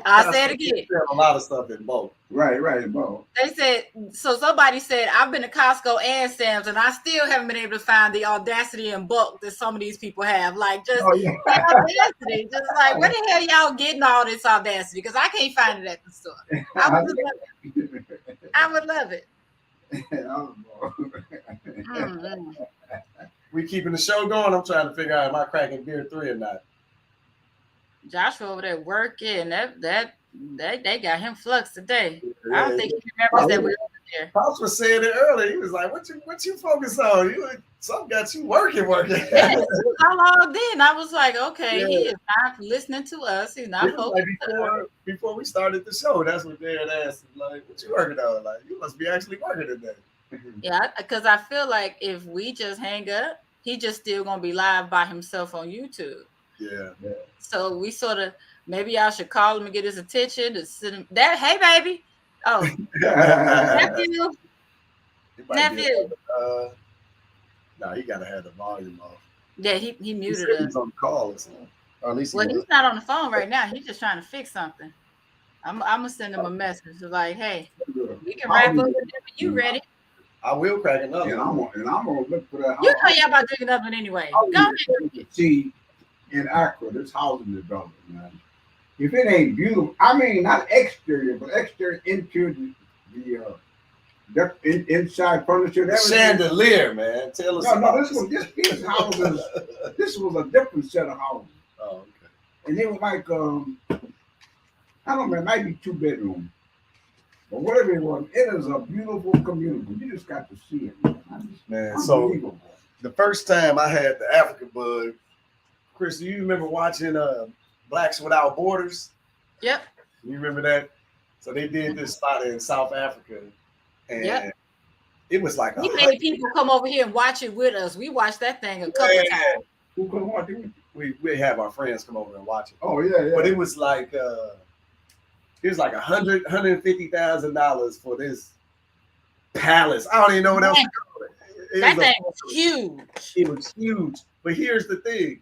I'll say it again. A lot of stuff in bulk. Right, in bulk. They said, so somebody said, I've been to Costco and Sam's and I still haven't been able to find the audacity in bulk that some of these people have. Like, just audacity. Just like, where the hell y'all getting all this audacity? Because I can't find it at the store. I would love it. We keeping the show going. I'm trying to figure out am I cracking beer 3 or not. Joshua over there working. That they got him flux today. Yeah, I don't think he remembers that we're over there. Pops was saying it earlier. He was like, "What you focus on? Something got you working." Yeah, I logged in. I was like, okay, Yeah. he is not listening to us. He's not focused. Like before we started the show, that's what Darren asked. Like, what you working on? Like, you must be actually working today. Yeah, because I feel like if we just hang up, he just still gonna be live by himself on YouTube. Yeah. So we sort of maybe y'all should call him and get his attention to send him that. Hey, baby. Oh, nephew. No, he gotta have the volume off. Yeah, he muted us. He's on call or something. Or at least he's not on the phone right now. He's just trying to fix something. I'm gonna send him a message like, hey, we can wrap up whenever you ready. I will crack another. And I'm gonna look for that. You know y'all about drinking up anyway. Go ahead. See, in Accra, this housing development, man. If it ain't beautiful, I mean not exterior, but exterior into the inside furniture. The chandelier, man. Tell us. No, these houses. This was a different set of houses. Oh, okay. And they were like I don't know, it might be 2 bedrooms. But whatever it was, it is a beautiful community. You just got to see it, man. So the first time I had the African bug, Chris, do you remember watching Blacks Without Borders? Yep. You remember that? So they did this spot in South Africa, and it was like we made people come over here and watch it with us. We watched that thing a couple times. Who could watch it? We have our friends come over and watch it. Oh yeah. But it was like $150,000 for this palace. I don't even know what else. That thing was huge. It was huge. But here's the thing.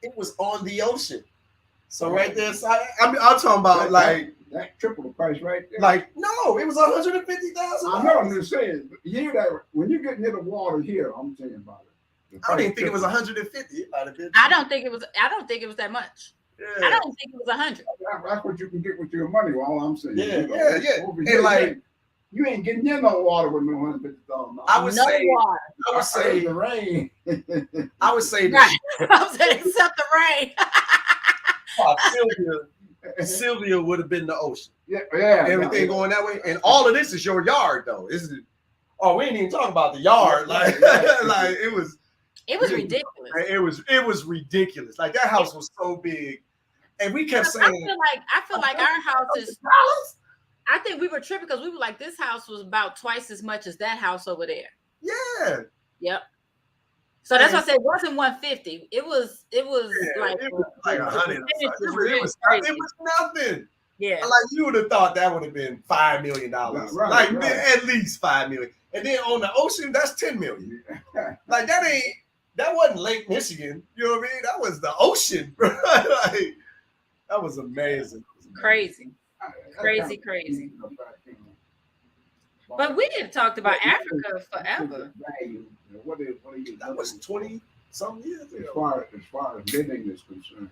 It was on the ocean. So right there, I'm talking about that triple the price right there. Like, no, it was $150,000. I know what I'm saying. You that when you get near the water here, I'm saying about it. I didn't think it was 150. It might have been. I don't think it was that much. Yeah. I don't think it was 100. That's what you can get with your money. All I'm saying. Yeah. And here, like, you ain't getting in no water with no $150,000. I would say the rain. I would say right. I was saying except the rain. Sylvia would have been the ocean. Yeah. Everything going that way, and all of this is your yard, though, isn't it? Oh, we ain't even talking about the yard. Like it was. It was ridiculous. It was ridiculous. Like that house was so big, and we kept saying. I feel like our house is. I think we were tripping because we were like, this house was about twice as much as that house over there. Yeah. Yep. So that's why I said it wasn't 150. It was like 100. It was nothing. Yeah. Like you would have thought that would have been $5 million. Right. At least $5 million. And then on the ocean, that's $10 million. Like that wasn't Lake Michigan. You know what I mean? That was the ocean. Like, that was amazing. Crazy. But we didn't talk about Africa forever. That was 20-something years ago. As far as living is concerned.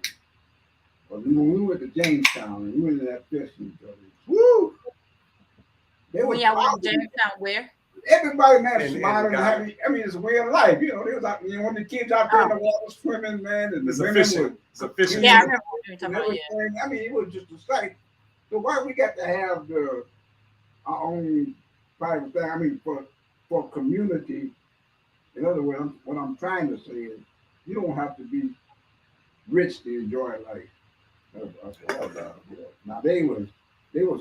But when we went to Jamestown and we went to that fishing village, woo! When y'all went to Jamestown, where? Everybody man smiling and happy. I mean, it's a way of life. You know, there was like when the kids out there in the water swimming, man, and the women were fishing. Yeah, I remember what you were talking about. Yeah. I mean, it was just a sight. So why we got to have our own private thing? I mean, for community. In other words, what I'm trying to say is, you don't have to be rich to enjoy life. Now they was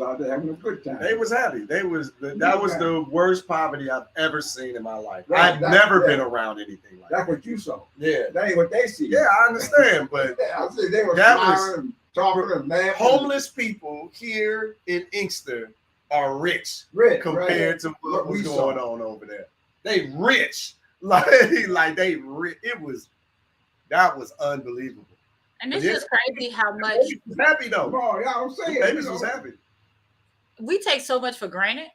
out there having a good time. They was happy. That was the worst poverty I've ever seen in my life. Right, I've never been around anything like that. That's what you saw. Yeah. That ain't what they see. Yeah, I understand, but I see they were smiling and talking and laughing. Homeless people here in Inkster are rich compared to what was going on over there. They rich. Like they rich. That was unbelievable. And it's just crazy how much. Baby was happy though. Oh, yeah, I'm saying. Baby was happy. We take so much for granted,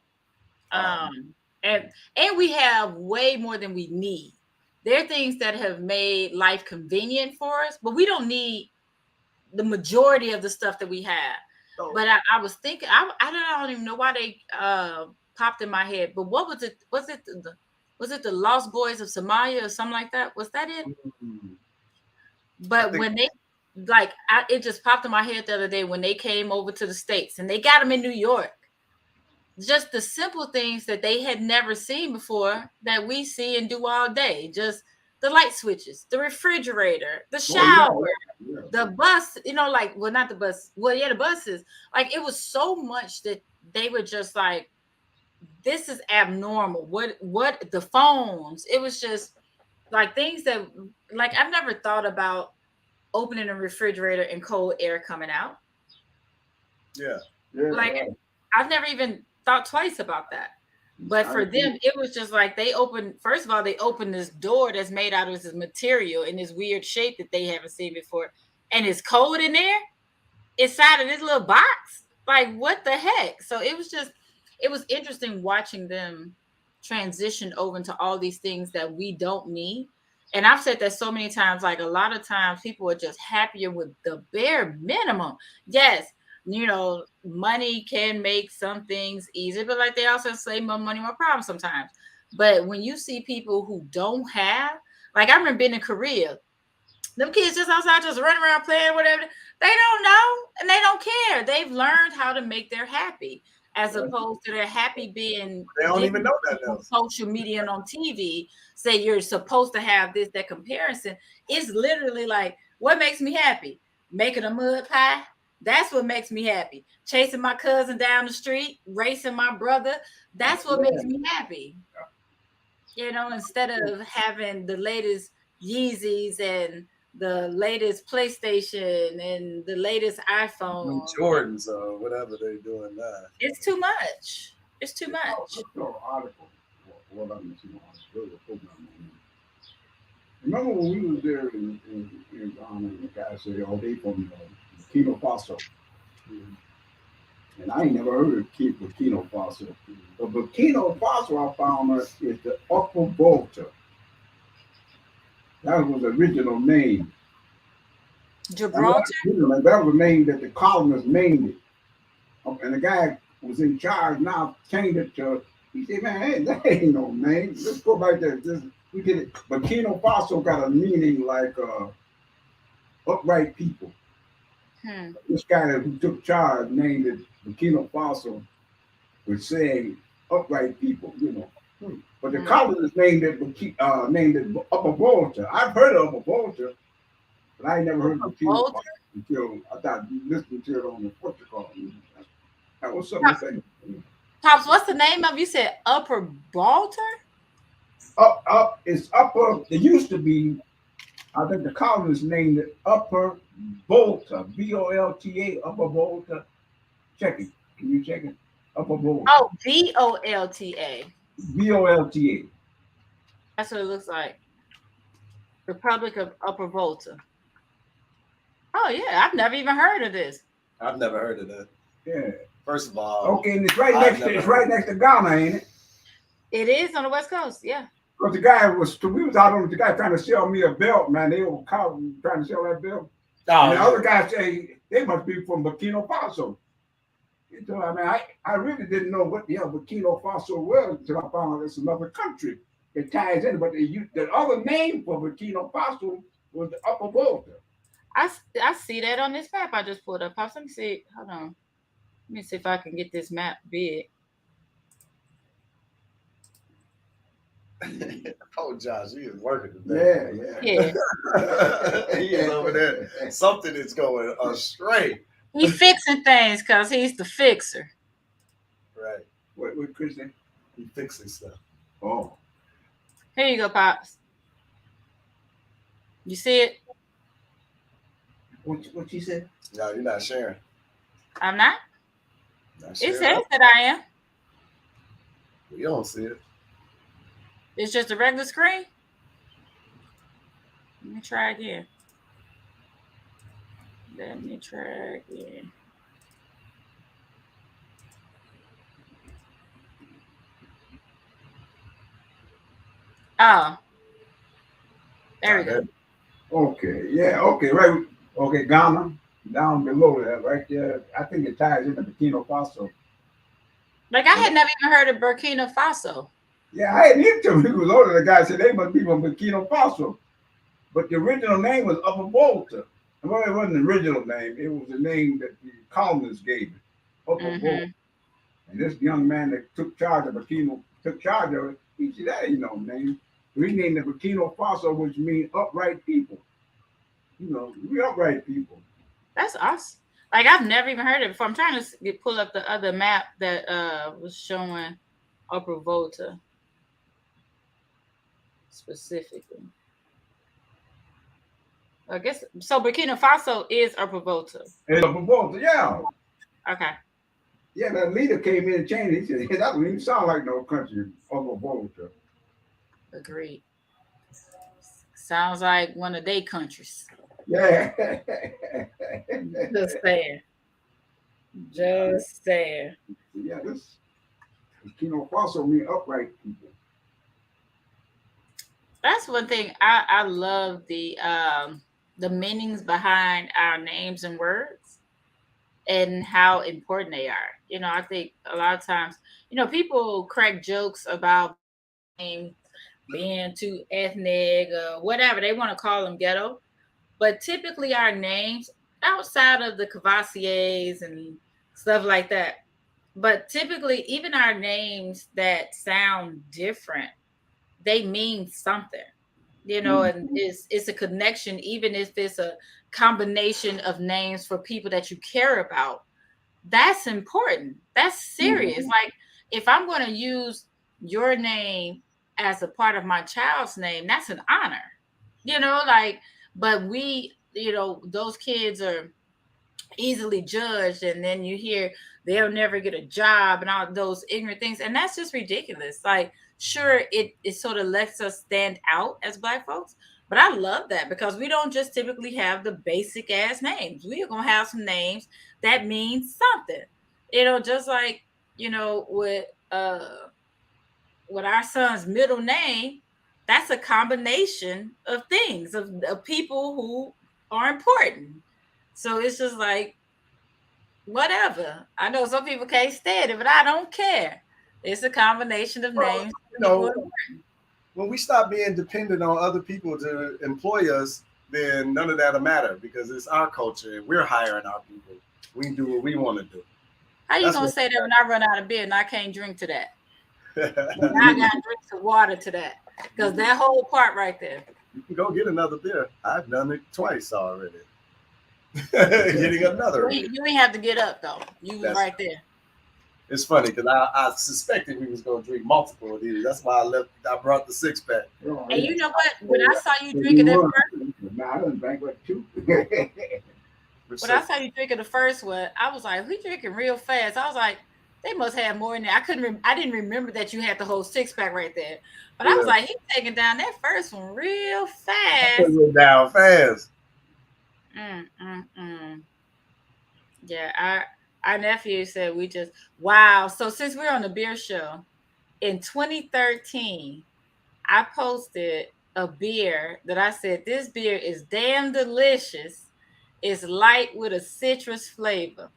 and we have way more than we need. There are things that have made life convenient for us, but we don't need the majority of the stuff that we have. Oh. But I was thinking, I don't even know why they popped in my head. But what was it? Was was it the Lost Boys of Somalia or something like that? Was that it? But when they it just popped in my head the other day when they came over to the States and they got them in New York. Just the simple things that they had never seen before that we see and do all day. Just the light switches, the refrigerator, the shower, the bus, not the bus. Well, yeah, the buses. Like, it was so much that they were just like, this is abnormal. What the phones? It was just like things that, like, I've never thought about opening a refrigerator and cold air coming out. Yeah. Like, I've never even thought twice about that. But for them, it was just like first of all, they opened this door that's made out of this material in this weird shape that they haven't seen before. And it's cold in there inside of this little box. Like, what the heck? So it was interesting watching them transition over into all these things that we don't need. And I've said that so many times, like, a lot of times people are just happier with the bare minimum. Yes, money can make some things easier, but like they also say, more money, more problems sometimes. But when you see people who don't have, like, I remember being in Korea, them kids just outside just running around playing, whatever. They don't know and they don't care. They've learned how to make their happy, as opposed to their happy being. They don't even know that else. Social media and on TV say you're supposed to have this, that comparison. It's literally like, what makes me happy? Making a mud pie. That's what makes me happy. Chasing my cousin down the street, racing my brother. That's what makes me happy. Instead of having the latest Yeezys and the latest PlayStation and the latest iPhone. Jordans or whatever they're doing now. It's too much. It's too much. Remember when we was there in Ghana, and the guy said, "Oh, they from Burkina Faso," and I ain't never heard of Burkina Faso. But Burkina Faso, I found out, is the Upper Volta. That was the original name. Gibraltar? That was the name that the colonists named it. And the guy was in charge now, changed it to, he said, man, hey, that ain't no name. Let's go back there. We get it. Burkina Faso got a meaning like upright people. This guy who took charge named it Burkina Faso was saying upright people, But the colonists named it Upper Volta. I've heard of Upper Volta, but I ain't never heard of Burkina Faso until I thought listening to it on the Portugal. That was something to say. Pops, what's the name of? You said Upper Volta? It's Upper. It used to be. I think the colonists named it Upper Volta, Volta, Upper Volta. Check it. Can you check it? Upper Volta. Oh, Volta. Volta. That's what it looks like. Republic of Upper Volta. Oh yeah, I've never even heard of this. I've never heard of that. Yeah. First of all, okay, and it's right next to Ghana, ain't it? It is on the West Coast, yeah. Because we was out on the guy trying to sell me a belt, man. They were trying to sell that belt. And the other guy say they must be from Burkina Faso. So, I mean, I really didn't know what the hell Burkina Faso was until I found out it's another country that ties in. But the other name for Burkina Faso was the Upper Volta. I see that on this map I just pulled up. Pops, let me see. Hold on. Let me see if I can get this map big. Oh, Josh, he is working today. Yeah. He is over there. Something is going astray. He's fixing things because he's the fixer. Right. What Christian? He fixing stuff. Oh. Here you go, Pops. You see it? What you said? No, you're not sharing. I'm not? It says that I am. You don't see it. It's just a regular screen. Let me try again. Oh. There we go. Okay. Yeah. Okay. Right. Okay. Ghana. Down below that, right there. I think it ties into Burkina Faso. Like, I had never even heard of Burkina Faso. Yeah, I had an interview who was older. The guy said they must be from Burkina Faso, but the original name was Upper Volta. Well, it wasn't the original name. It was the name that the colonists gave it, Upper Volta. Mm-hmm. And this young man that took charge of it, he said, that ain't no name. So he named it Burkina Faso, which means upright people. We upright people. That's awesome. Like I've never even heard it before. I'm trying to pull up the other map that was showing Upper Volta specifically. I guess so. Burkina Faso is Upper Volta. And Upper Volta, yeah. Okay. Yeah, that leader came in and changed it. He said, hey, that don't even sound like no country, Upper Volta. Agreed. Sounds like one of their countries. Yeah. Just saying. Just saying. Yeah, this Burkina Faso mean upright people. That's one thing I love the meanings behind our names and words and how important they are. I think a lot of times, people crack jokes about being too ethnic or whatever they want to call them ghetto, but typically our names outside of the Cavassiers and stuff like that, but typically even our names that sound different, they mean something, and it's a connection, even if it's a combination of names for people that you care about. That's important. That's serious. Mm-hmm. Like if I'm going to use your name as a part of my child's name, that's an honor, like, but those kids are easily judged, and then you hear they'll never get a job and all those ignorant things, and that's just ridiculous. Like sure, it sort of lets us stand out as Black folks, but I love that because we don't just typically have the basic ass names. We are gonna have some names that mean something, just like with our son's middle name, that's a combination of things of people who are important. So it's just like whatever. I know some people can't stand it, but I don't care. It's a combination of Well, names. you know, when we stop being dependent on other people to employ us, then none of that'll matter because it's our culture and we're hiring our people. We do what we want to do. How you gonna say that when I run out of beer and I can't drink to that? I gotta drink some water to that because that whole part right there. You can go get another beer. I've done it twice already. Getting another. You ain't have to get up though. You was right there. It's funny because I suspected we was gonna drink multiple of these. That's why I brought the 6-pack. And you know what? When I saw you drinking that first, I done drank what two. When I saw you drinking the first one, I was like, "We drinking real fast." I was like, "They must have more in there." I didn't remember that you had the whole 6-pack right there. But I was like, "He's taking down that first one real fast." Down fast. Yeah, our nephew said we just wow. So since we're on the beer show, in 2013, I posted a beer that I said this beer is damn delicious. It's light with a citrus flavor.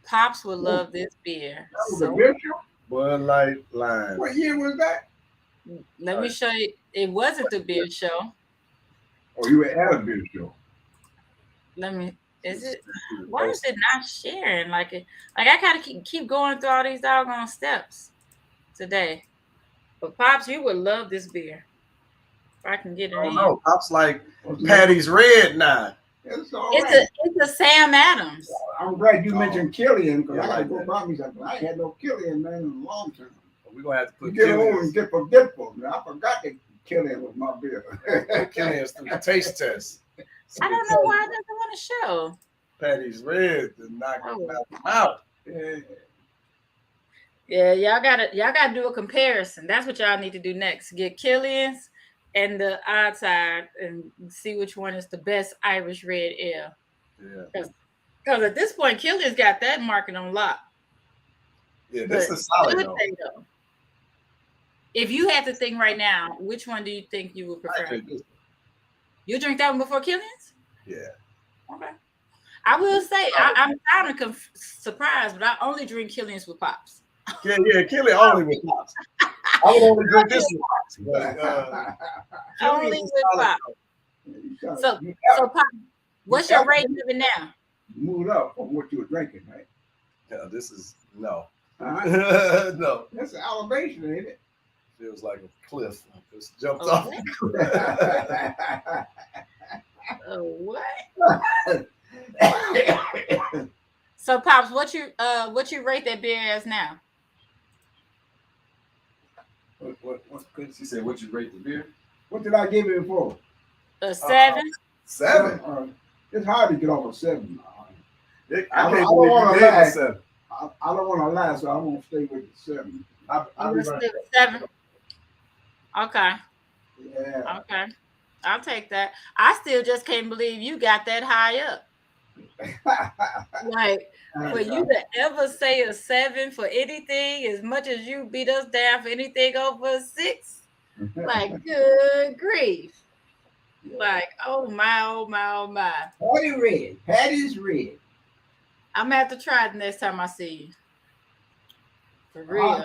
Pops would love this beer. That was a beer show? Bud Light Lime. What year was that? Let me show you. It wasn't the beer show. Oh, you were at a beer show. Let me. Is it? Why is it not sharing? Like I gotta keep going through all these doggone steps today. But Pops, you would love this beer. If I can get it in. No, Pops like Patty's Red now. It's right. It's a Sam Adams. I'm glad you mentioned Killian because I gotta go buy me something. I ain't had no Killian man in a long time. We're gonna have to put get home and get forgetful. I forgot that Killian was my beer. Killian's through the taste test. I don't know why it doesn't want to show. Patty's Red to knock them out. Yeah, y'all gotta do a comparison. That's what y'all need to do next. Get Killian's and the odd side and see which one is the best Irish red ale. Yeah. Because at this point, Killian's got that market on lock. Yeah, this is solid though. If you had to think right now, which one do you think you would prefer? You drink that one before Killian's? Yeah. Okay. I will say I'm kind of surprised, but I only drink Killian's with Pops. Yeah, Killian only with Pops. I would only drink this one. Only with pop. So pop, what's your rating of it now? Moved up from what you were drinking, right? Yeah, this is no. Uh-huh. No. That's an elevation, ain't it? Feels like a cliff. Just jumped Oh, off. What? So pops, what you rate that beer as now? What could she say? What you rate the beer? What did I give it for? A 7? 7. It's hard to get off a 7. I can't believe you gave a 7. I don't want to lie, so I won't stay with the 7. I'll stay with 7. Okay. Yeah. Okay. I'll take that. I still just can't believe you got that high up. Like, for you to ever say a 7 for anything, as much as you beat us down for anything over a 6, like, good grief. Like, oh my, oh my, oh my. Patty's red. I'm gonna have to try it next time I see you. For real.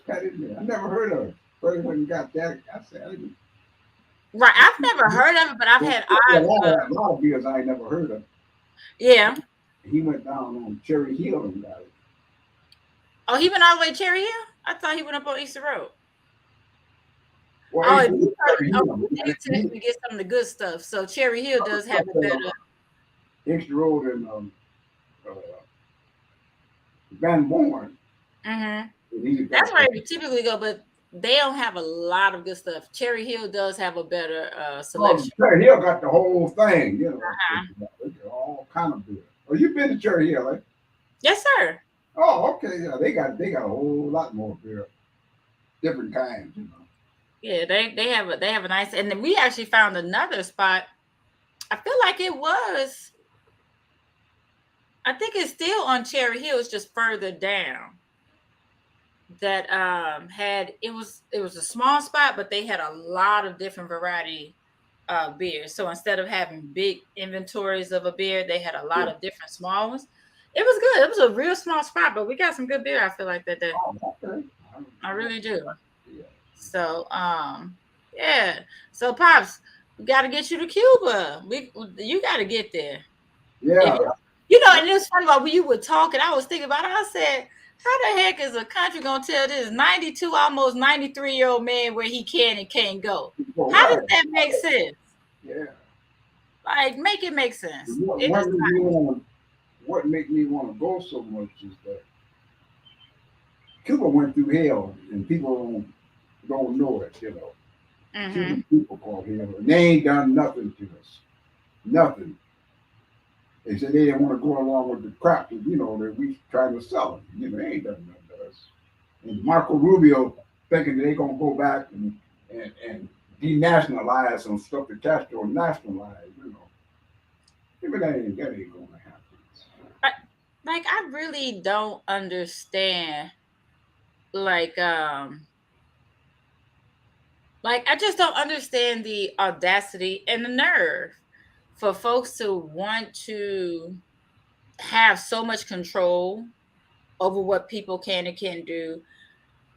I never heard of it. First when you got that, I said, right. I've never heard of it, but I've had a lot of beers I ain't never heard of. Yeah. He went down on Cherry Hill and got it. Oh, he went all the way to Cherry Hill? I thought he went up on Easter Road. Well, if you need to get some of the good stuff. So Cherry Hill does have a better. Easter Road and Van Born. Mm-hmm. That's where we typically go, but they don't have a lot of good stuff. Cherry Hill does have a better selection. Cherry Hill got the whole thing, you know. All kind of beer. Oh, you've been to Cherry Hill, right? Yes, sir. Oh, okay. Yeah, they got a whole lot more beer, different kinds, you know. Yeah, they have a nice, and then we actually found another spot. I feel like it was. I think it's still on Cherry Hill. It's just further down. That had it was a small spot, but they had a lot of different variety beers. So instead of having big inventories of a beer, they had a lot of different small ones. It was good. It was a real small spot, but we got some good beer. I feel like that day. Oh, okay. I really do. Yeah. So yeah. So pops, we got to get you to Cuba. You got to get there. Yeah. You know, and it was funny about when you were talking. I was thinking about it. I said, how the heck is a country gonna tell this 92, almost 93-year-old man where he can and can't go? How does that make sense? Yeah. Like, make it make sense. What made me want to go so much is that Cuba went through hell, and people don't know it, you know. Cuban people call hell, and they ain't done nothing to us. Nothing. They said they didn't want to go along with the crap that, you know, that we trying to sell them. You know, they ain't done nothing to us. And Marco Rubio thinking that they're going to go back and denationalize some stuff that Castro nationalized, you know. But that ain't going to happen. I really don't understand, I just don't understand the audacity and the nerve for folks to want to have so much control over what people can and can't do.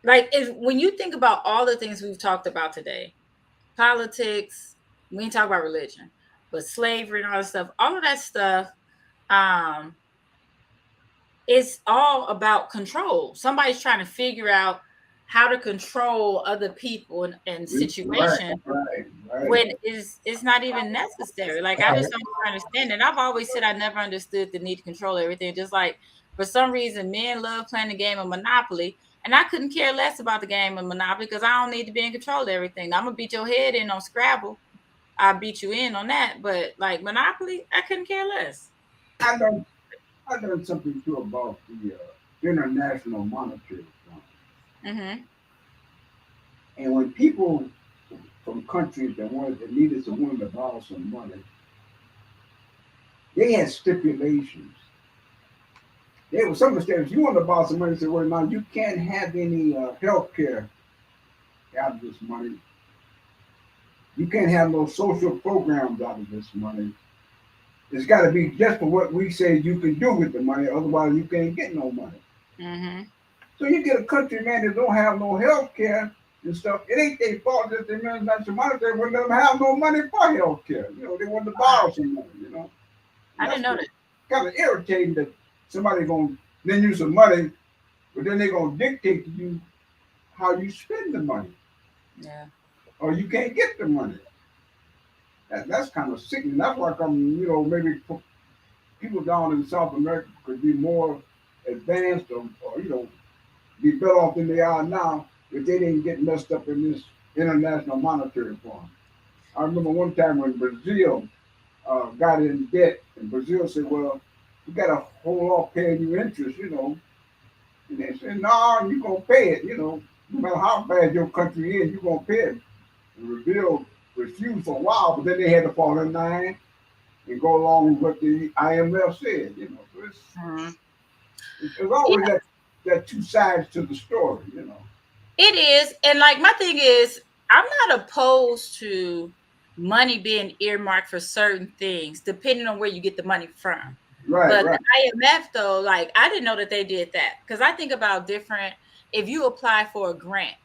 Like, when you think about all the things we've talked about today, politics, we ain't talk about religion, but slavery and all that stuff, it's all about control. Somebody's trying to figure out how to control other people and situations when it's not even necessary. Like, I just don't understand it. I've always said I never understood the need to control everything. Just like, for some reason, men love playing the game of Monopoly, and I couldn't care less about the game of Monopoly because I don't need to be in control of everything. I'm gonna beat your head in on Scrabble. I'll beat you in on that, but like Monopoly, I couldn't care less. I learned something too about the International Monetary Fund. And when people from countries that needed someone to borrow some money, they had stipulations. There was some mistakes. You want to borrow some money, say, well, now you can't have any health care out of this money. You can't have no social programs out of this money. It's got to be just for what we say you can do with the money. Otherwise, you can't get no money. So you get a country, man, that don't have no health care, and stuff. It ain't their fault that they manufacture money. They wouldn't let them have no money for health care. They want to borrow some money. And I didn't that's know that. kind of irritating that somebody gonna lend you some money, but then they're gonna dictate to you how you spend the money, Yeah. or you can't get the money. That's kind of sickening. That's why maybe people down in South America could be more advanced or be better off than they are now if they didn't get messed up in this international monetary fund. I remember one time when Brazil got in debt, and Brazil said, "Well, we got to hold off paying you interest." And they said, "No, you're gonna pay it. No matter how bad your country is, you're gonna pay it." And Brazil refused for a while, but then they had to fall in line and go along with what the IMF said. So Mhm. it's always that two sides to the story. It is. And like my thing is, I'm not opposed to money being earmarked for certain things, depending on where you get the money from. Right, But right, the IMF, though, like I didn't know that they did that because I think about different. If you apply for a grant,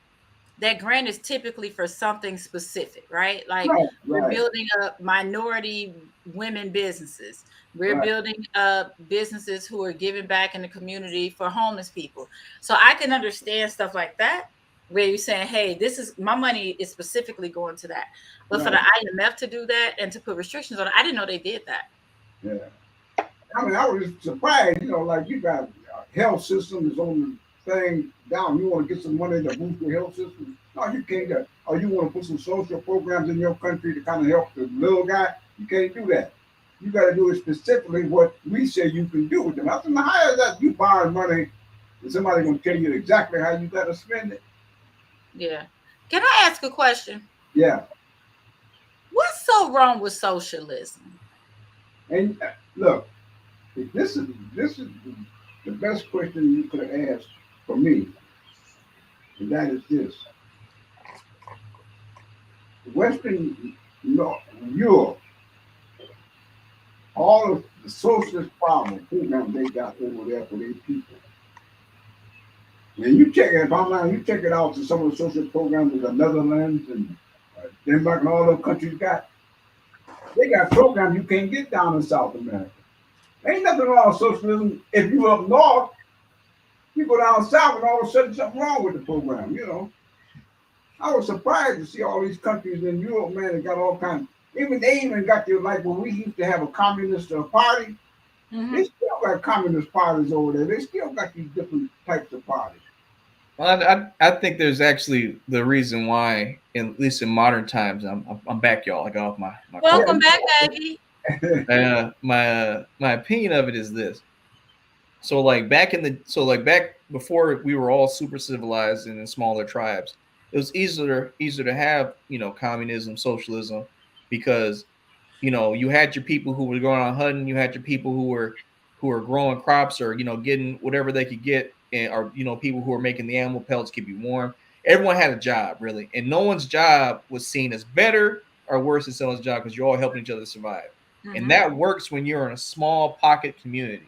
that grant is typically for something specific, right? Like right, we're right, building up minority women businesses. We're right. building up businesses who are giving back in the community for homeless people. So I can understand stuff like that, where you're saying, hey, this is my money is specifically going to that. But for the Right. IMF to do that and to put restrictions on it, I didn't know they did that. Yeah. I was surprised, like you got health system is on the thing down. You want to get some money to boost your health system? No, you can't. Or you want to put some social programs in your country to kind of help the little guy? You can't do that. You got to do it specifically what we say you can do with them. I said, now, how is that you borrowing money and somebody going to tell you exactly how you got to spend it? Yeah. Can I ask a question? Yeah. What's so wrong with socialism? And look, this is the best question you could have asked for me, and that is this: Western Europe, all of the socialist program they got over there for their people. And you check it, if I'm lying, you check it out to some of the social programs that the Netherlands and Denmark and all those countries got. They got programs you can't get down in South America. Ain't nothing wrong with socialism if you up north. You go down south and all of a sudden something wrong with the program. I was surprised to see all these countries in Europe, man, that got all kinds. Even they even got their like when we used to have a communist party. Mm-hmm. They still got communist parties over there. They still got these different types of parties. Well, I think there's actually the reason why, at least in modern times, I'm back, y'all. I got off my car. Welcome back, Maggie. My opinion of it is this. So like back before we were all super civilized and in smaller tribes, it was easier to have communism, socialism, because you had your people who were going on hunting, you had your people who were growing crops or getting whatever they could get, and or people who were making the animal pelts keep you warm. Everyone had a job really, and no one's job was seen as better or worse than someone's job because you're all helping each other survive. And Mm-hmm. that works when you're in a small pocket community.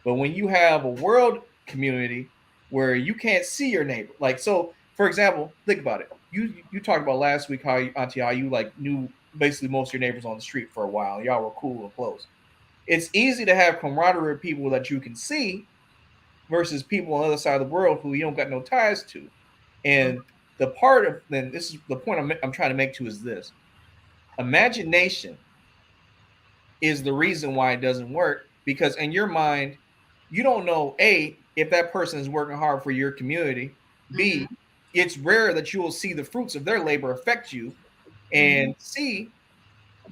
But when you have a world community where you can't see your neighbor, like so, for example, think about it. You talked about last week how you like knew basically most of your neighbors on the street for a while. Y'all were cool and close. It's easy to have camaraderie with people that you can see versus people on the other side of the world who you don't got no ties to. And the part of then this is the point I'm trying to make to is this: imagination is the reason why it doesn't work because in your mind you don't know a if that person is working hard for your community, b Mm-hmm. it's rare that you will see the fruits of their labor affect you, Mm-hmm. and c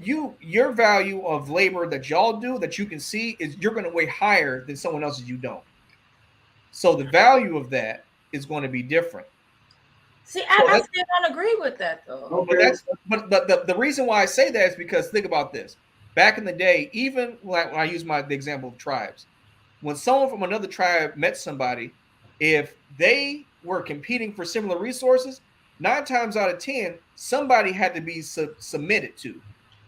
your value of labor that y'all do that you can see is you're going to weigh higher than someone else's you don't. So the value of that is going to be different. See, So I that, still don't agree with that though. but Okay. that's but the reason why I say that is because think about this. Back in the day, even when I use the example of tribes, when someone from another tribe met somebody, if they were competing for similar resources, 9 times out of 10, somebody had to be submitted to,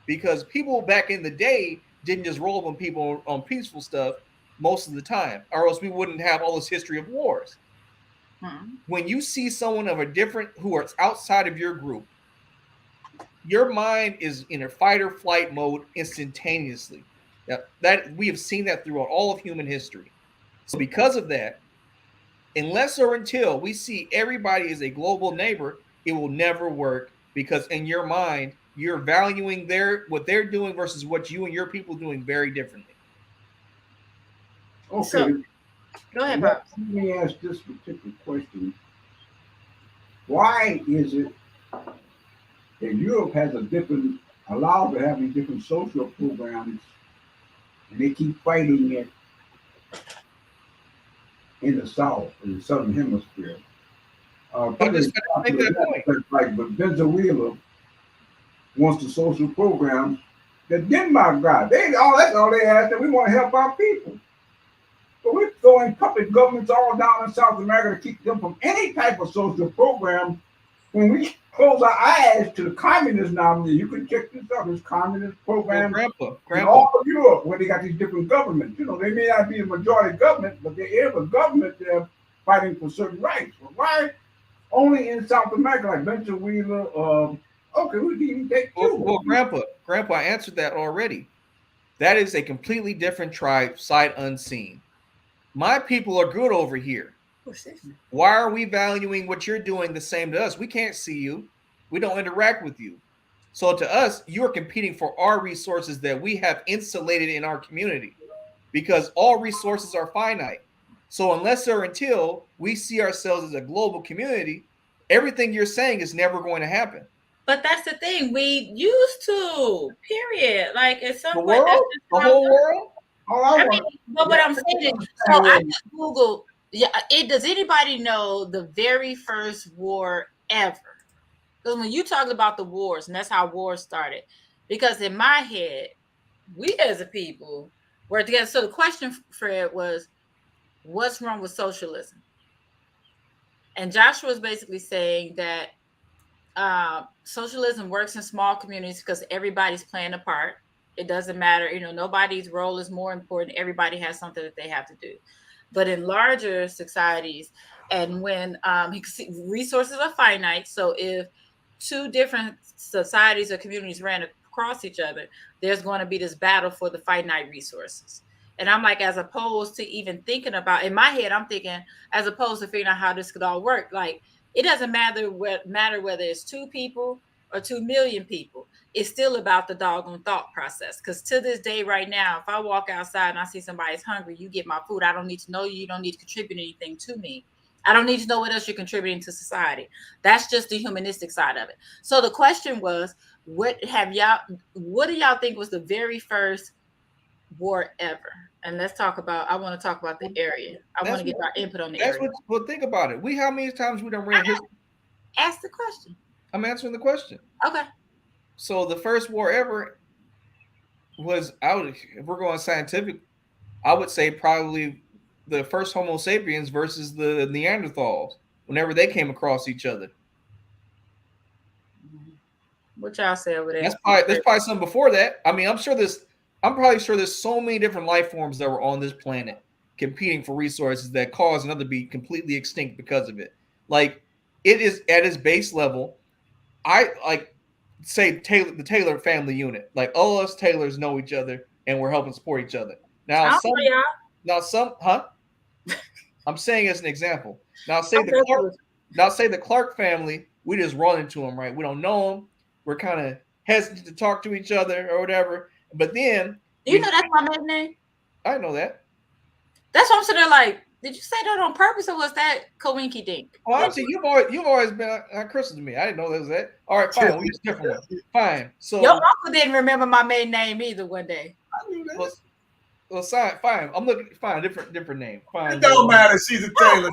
because people back in the day didn't just roll up on people on peaceful stuff most of the time, or else we wouldn't have all this history of wars. When you see someone of a different who are outside of your group, your mind is in a fight or flight mode instantaneously. That we have seen that throughout all of human history. So because of that, unless or until we see everybody as a global neighbor, it will never work, because in your mind, you're valuing what they're doing versus what you and your people are doing very differently. Okay. So, go ahead, Let Pops. me ask this particular question. Why is it that Europe has allowed to have these different social programs, and they keep fighting it in the South, in the Southern Hemisphere? I just got to make that point. Like, but Venezuela wants the social program that Denmark got. That's all they ask, that we want to help our people. But we're throwing puppet governments all down in South America to keep them from any type of social program. When we close our eyes to the communists now, you can check this out, this communist program in all of Europe, where they got these different governments. They may not be a majority government, but there is a government there fighting for certain rights. But why only in South America, like Venezuela? Okay, we can even take Cuba. Well, Grandpa, I answered that already. That is a completely different tribe, sight unseen. My people are good over here. Why are we valuing what you're doing the same to us? We can't see you. We don't interact with you. So to us, you're competing for our resources that we have insulated in our community, because all resources are finite. So unless or until we see ourselves as a global community, everything you're saying is never going to happen. But that's the thing. We used to, period. Like at some point, that's just the whole world. But what I'm saying is, so I just Googled. Yeah, does anybody know the very first war ever? Because when you talked about the wars, and that's how wars started. Because in my head, we as a people were together. So the question, Fred, was, what's wrong with socialism? And Joshua was basically saying that socialism works in small communities because everybody's playing a part. It doesn't matter, nobody's role is more important. Everybody has something that they have to do. But in larger societies, and when resources are finite, so if two different societies or communities ran across each other, there's going to be this battle for the finite resources. And I'm like, as opposed to even thinking about, in my head, I'm thinking, as opposed to figuring out how this could all work, like, it doesn't matter whether it's 2 people or 2 million people. It's still about the doggone thought process. Because to this day right now, if I walk outside and I see somebody's hungry, you get my food. I don't need to know you. You don't need to contribute anything to me. I don't need to know what else you're contributing to society. That's just the humanistic side of it. So the question was, what do y'all think was the very first war ever? And let's talk about, I want to talk about the area. I want to get our input on the area. Well, think about it. How many times we done ran history? Ask the question. I'm answering the question. Okay. So the first war ever was out. If we're going scientific, I would say probably the first Homo sapiens versus the Neanderthals, whenever they came across each other. What y'all say over there? There's probably something before that. I mean, I'm probably sure there's so many different life forms that were on this planet competing for resources that caused another to be completely extinct because of it. Like, it is at its base level. I like say the Taylor family unit. Like, all us Taylors know each other and we're helping support each other. Now I'm saying as an example. Now say the Clark family, we just run into them, right? We don't know them. We're kind of hesitant to talk to each other or whatever. But then, you know that's my maiden name. I know that. That's what I'm sitting there like. Did you say that on purpose, or was that coinky dink? Well, actually, you've always been Christian to me. I didn't know that was that. All right, fine. We use different ones. Fine. So your uncle didn't remember my maiden name either. One day. I knew that. Well, fine. I'm looking. Fine, different name. Fine. It don't matter. She's a Taylor.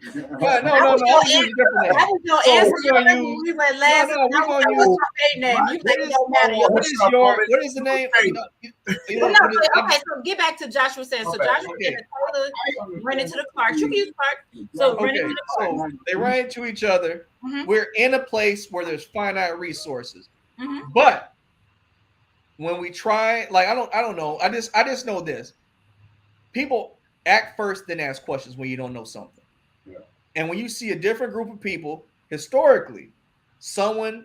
Fine, no. I was using a different name. I was gonna answer you when we went last. No, we're gonna use your maiden name. You think it don't matter? What is the name? Okay, so get back to Joshua said. So Joshua said Taylor ran into the Clark. You can use Clark. So they ran into each other. Mm-hmm. We're in a place where there's finite resources, mm-hmm. but when we try, like, I don't know. I just know this. People act first, then ask questions when you don't know something. Yeah. And when you see a different group of people, historically, someone,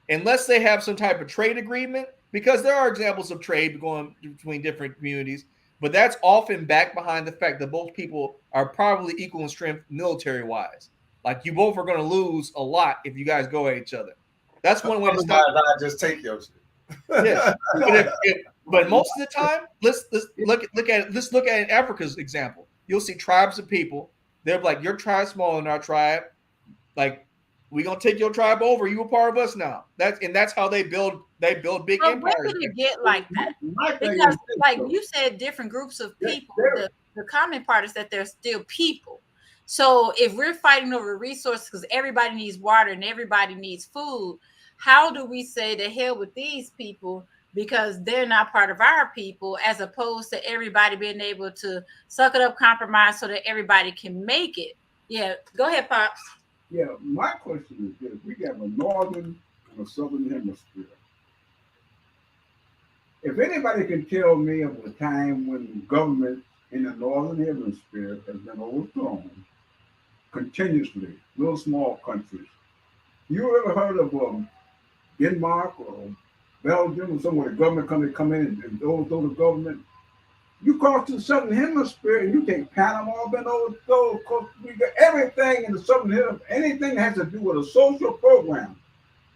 unless they have some type of trade agreement, because there are examples of trade going between different communities, but that's often backed behind the fact that both people are probably equal in strength military wise. Like you both are going to lose a lot if you guys go at each other. That's one way to stop. I just take your shit. Yeah, but most of the time, let's look at Africa's example. You'll see tribes of people. They're like, your tribe's smaller than our tribe. Like, we gonna take your tribe over. You a part of us now. That's how they build big But empires. when did it get like that? Because, like you said, different groups of people. The common part is that they're still people. So if we're fighting over resources because everybody needs water and everybody needs food, how do we say the hell with these people because they're not part of our people, as opposed to everybody being able to suck it up, compromise, so that everybody can make it? Yeah, go ahead, Pops. Yeah, my question is this: we got a northern and a southern hemisphere. If anybody can tell me of a time when government in the northern hemisphere has been overthrown continuously, little small countries, you ever heard of Denmark or Belgium or somewhere the government come in and overthrow the government? You cross to the southern hemisphere and you take Panama been overthrown, Costa Rica, everything in the southern hemisphere, anything that has to do with a social program.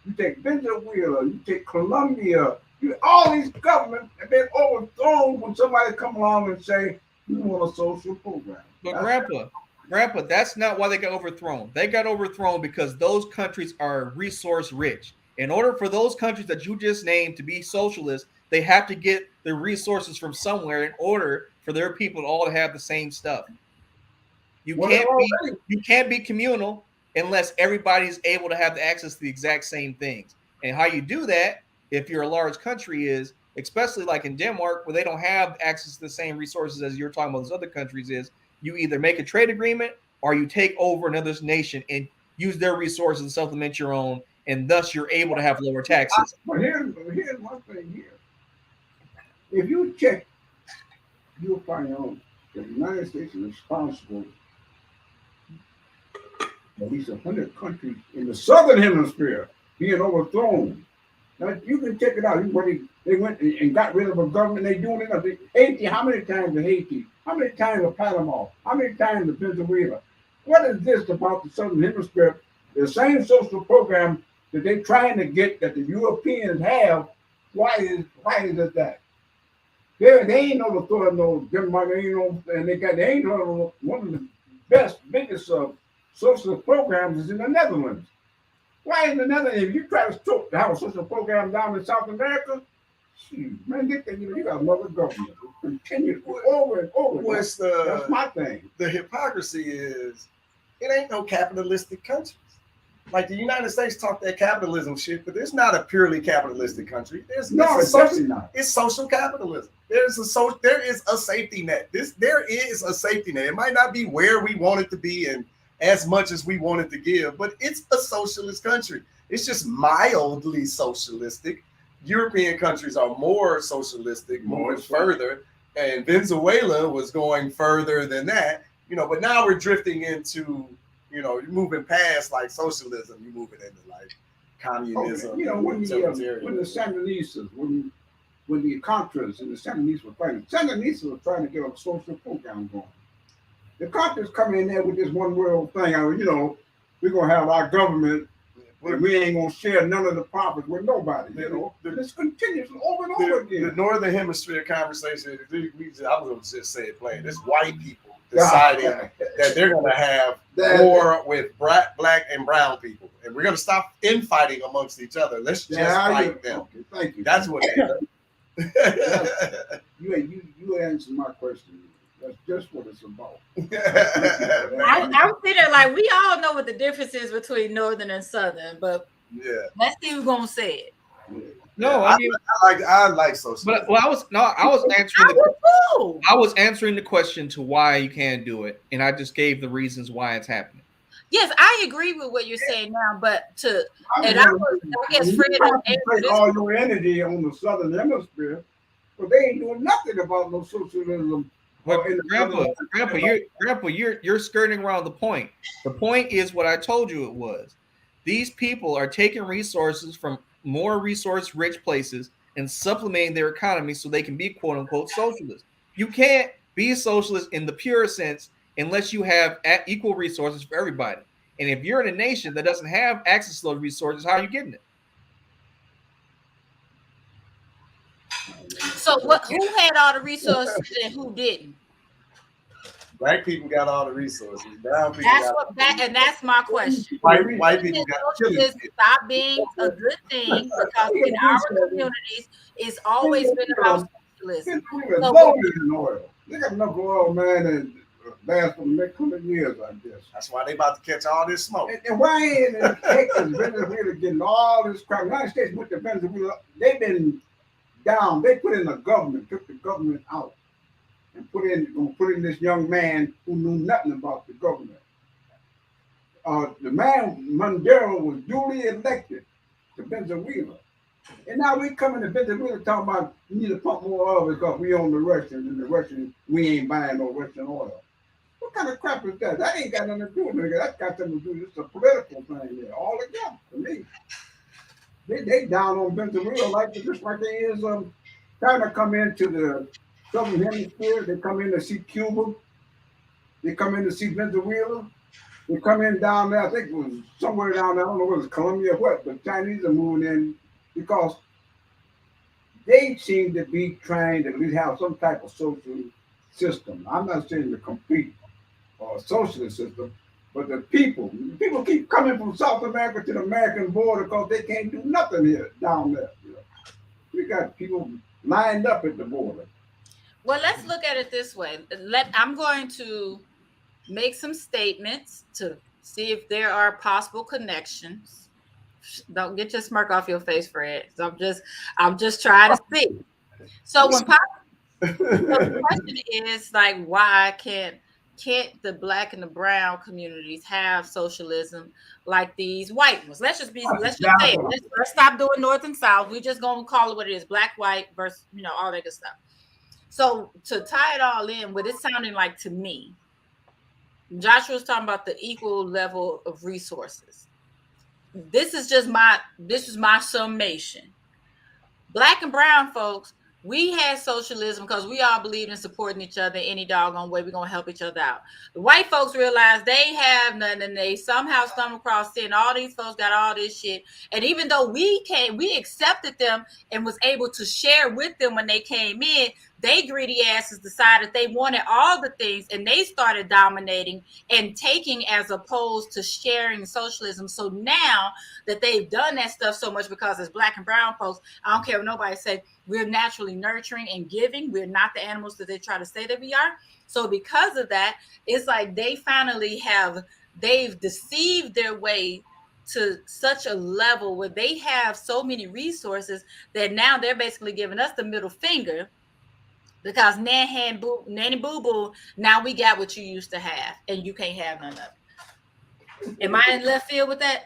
You take Venezuela, you take Colombia, all these governments have been overthrown when somebody come along and say, you want a social program. But Grandpa, that's not why they got overthrown. They got overthrown because those countries are resource rich. In order for those countries that you just named to be socialist, they have to get the resources from somewhere in order for their people all to have the same stuff. You can't be communal unless everybody's able to have the access to the exact same things. And how you do that, if you're a large country, is especially like in Denmark, where they don't have access to the same resources as you're talking about those other countries, is you either make a trade agreement or you take over another nation and use their resources to supplement your own, and thus you're able to have lower taxes. But here's one thing here. If you check, you'll find out that the United States is responsible for at least 100 countries in the southern hemisphere being overthrown. Now, you can check it out. They went and got rid of a government. They doing it. Haiti, how many times in Haiti? How many times in Panama? How many times in Venezuela? What is this about the southern hemisphere? The same social program that they're trying to get that the Europeans have. Why is it that? They ain't overthrowing no Denmark. They ain't no one of the biggest social programs is in the Netherlands. Why in the Netherlands? If you try to have a social program down in South America, man, you got another government. Continue over and over. That's my thing. The hypocrisy is it ain't no capitalistic countries. Like the United States talk that capitalism shit, but it's not a purely capitalistic country. It's definitely not. It's social capitalism. There is a safety net. There is a safety net. It might not be where we want it to be and as much as we want it to give, but it's a socialist country. It's just mildly socialistic. European countries are more socialistic, moving further, and Venezuela was going further than that. But now we're drifting into, you're moving past like socialism, you're moving into like communism. Okay. When the Sandinistas, when the Contras and the Sandinistas were fighting, Sandinistas were trying to get a social program going. The Contras come in there with this one world thing. We're gonna have our government, and we ain't gonna share none of the profits with nobody. This continues over and over again. The Northern Hemisphere conversation. I was just saying, plain. It's white people deciding that they're going to have war with black and brown people, and we're going to stop infighting amongst each other. Let's just fight them. Okay, thank you. That's what it is. You answered my question. That's just what it's about. I'm sitting like we all know what the difference is between northern and southern, but let's see who's gonna say it. No, I mean, I like socialism. But I was answering the question to why you can't do it, and I just gave the reasons why it's happening. Yes, I agree with what you're saying now, but I guess Fred concentrate all your energy on the southern hemisphere, but they ain't doing nothing about no socialism But Grandpa, you're skirting around the point. The point is what I told you it was. These people are taking resources from more resource-rich places and supplementing their economy so they can be quote unquote socialist. You can't be a socialist in the pure sense unless you have equal resources for everybody. And if you're in a nation that doesn't have access to those resources, how are you getting it? So who had all the resources and who didn't? Black people got all the resources. Brown people That's my question. White people got socialism stop being a good thing because in our communities it's always been about socialism. They got enough oil, man, and last for the next 100 years, I guess. That's why they about to catch all this smoke. And why ain't Texas, Venezuela getting all this crap? The United States with the Venezuela, they've been down. They put in the government, took the government out, and put in this young man who knew nothing about the government. The man Mandela was duly elected to Venezuela, and now we coming to Venezuela talking about we need to pump more oil because we own the Russians, and the Russians we ain't buying no Russian oil. What kind of crap is that? That ain't got nothing to do with it. That's got something to do with it's a political thing there, all together to me. They down on Venezuela just like they is trying to come into the Southern Hemisphere. They come in to see Cuba. They come in to see Venezuela. They come in down there. I think it was somewhere down there. I don't know whether it was Colombia or what, but Chinese are moving in because they seem to be trying to at least have some type of social system. I'm not saying the complete socialist system, but the people keep coming from South America to the American border because they can't do nothing here down there. You know? We got people lined up at the border. Well, let's look at it this way. I'm going to make some statements to see if there are possible connections. Don't get your smirk off your face, Fred. So I'm just trying to see. So the question is like, why can't the Black and the brown communities have socialism like these white ones? Let's just say it. Let's stop doing North and South. We're just gonna call it what it is: Black, white versus all that good stuff. So to tie it all in, what it's sounding like to me, Joshua was talking about the equal level of resources. This is my summation. Black and brown folks, we had socialism because we all believed in supporting each other any doggone way. We're going to help each other out. The white folks realized they have nothing and they somehow stumbled across it. And all these folks got all this shit. And even though we accepted them and was able to share with them when they came in, they greedy asses decided they wanted all the things and they started dominating and taking as opposed to sharing socialism. So now that they've done that stuff so much because as Black and brown folks, I don't care what nobody say, we're naturally nurturing and giving. We're not the animals that they try to say that we are. So because of that, it's like they finally they've deceived their way to such a level where they have so many resources that now they're basically giving us the middle finger. Because nanny boo boo, now we got what you used to have, and you can't have none of it. Am I in left field with that?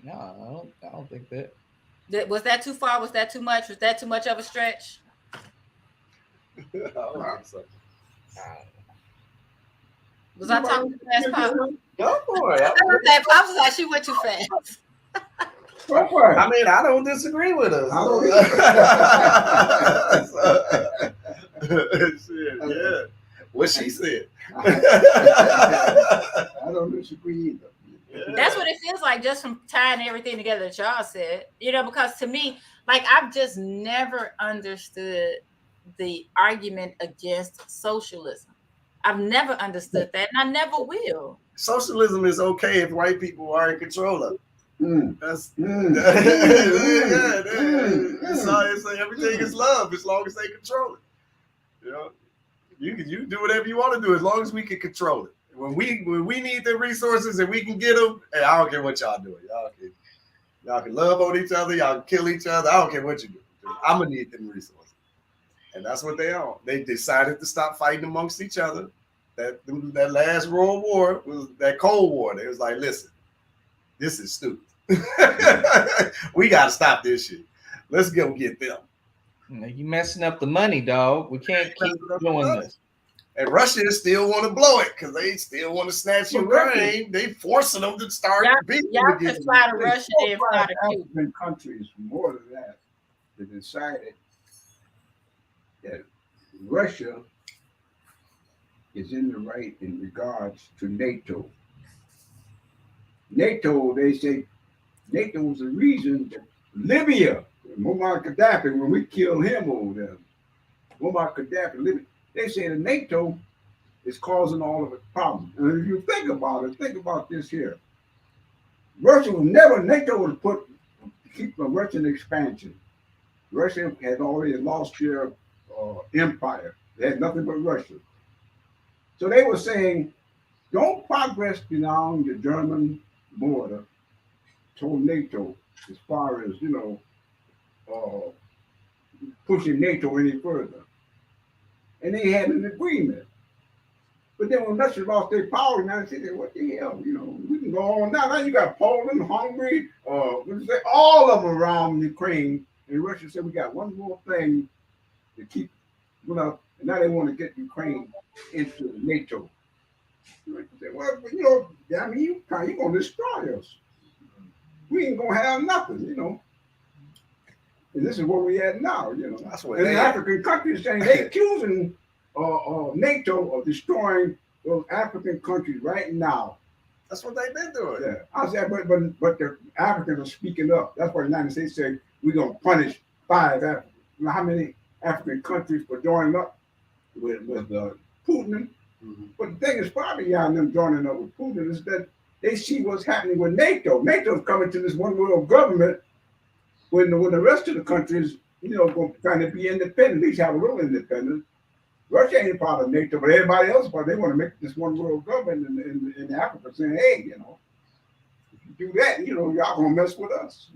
No, I don't think that. Was that too far? Was that too much? Was that too much of a stretch? I don't think so. Was I talking too fast, Pop? Go for it. Pop was like, she went too fast. I mean, I don't disagree with her. Yeah, what she said. I don't disagree either. That's what it feels like just from tying everything together that y'all said. Because to me, like I've just never understood the argument against socialism. I've never understood that, and I never will. Socialism is okay if white people are in control of it. That's everything is love as long as they control it. You can do whatever you want to do as long as we can control it. When we need the resources and we can get them, hey, I don't care what y'all doing. Y'all can love on each other. Y'all can kill each other. I don't care what you do. I'm gonna need them resources, and that's what they are. They decided to stop fighting amongst each other. That last World War was that Cold War. They was like, listen, this is stupid. We got to stop this shit. Let's go get them. You messing up the money, dog. We can't keep doing this. And Russia still want to blow it because they still want to snatch Ukraine. They forcing them to start beating y'all can fly to Russia and fly to Cuba. African countries, more than that, they decided that Russia is in the right in regards to NATO. NATO, they say, NATO was the reason that Libya, Muammar Gaddafi, when we killed him over there, Muammar Gaddafi, Libya, they say that NATO is causing all of the problems. And if you think about this here. Russia was never, NATO was put to keep the Russian expansion. Russia had already lost their empire. They had nothing but Russia. So they were saying, don't progress beyond the German border toward NATO as far as, pushing NATO any further. And they had an agreement. But then when Russia lost their power, now they said, what the hell, we can go on now. Now you got Poland, Hungary, all of them around Ukraine. And Russia said, we got one more thing to keep, and now they want to get Ukraine into NATO. Said, well, you're going to destroy us. We ain't going to have nothing, And this is where we at now, That's what and the African countries saying they accusing NATO of destroying those African countries right now. That's what they've been doing. Yeah, I said, but the Africans are speaking up. That's why the United States said we're gonna punish 5 Africans. How many African countries for joining up with Putin? Mm-hmm. But the thing is, probably them joining up with Putin is that they see what's happening with NATO. NATO's coming to this one world government when the rest of the countries, trying to be independent, at least have a little independence. Russia ain't part of NATO, but everybody else, they want to make this one world government in Africa, saying, hey, if you do that, y'all gonna mess with us.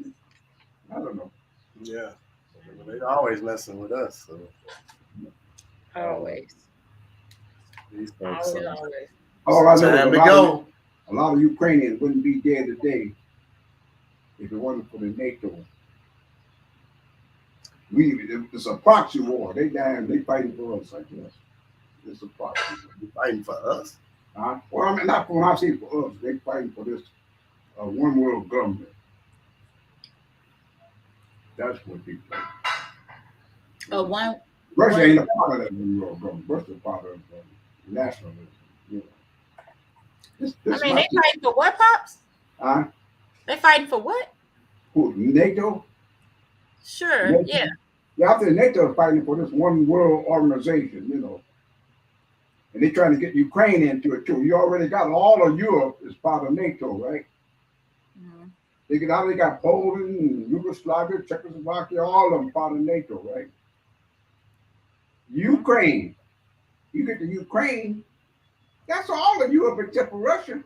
I don't know. Yeah, they're always messing with us. So. Always. These folks, always. All I know is a lot of Ukrainians wouldn't be dead today if it wasn't for the NATO. It's a proxy war. They fighting for us, I guess. It's a proxy war. They fighting for us? Well, I mean, not for when I say for us. They fighting for this one world government. That's what they fight. Russia ain't a part of that one world government. Russia's a part of nationalism. This they fighting for what, Pops? They fighting for what? Who, NATO? Sure, NATO? yeah. Yeah, I think NATO is fighting for this one world organization, And they're trying to get Ukraine into it too. You already got all of Europe as part of NATO, right? Mm-hmm. They got Poland, Yugoslavia, Czechoslovakia, all of them part of NATO, right? Ukraine. You get to Ukraine, that's all of Europe except for Russia.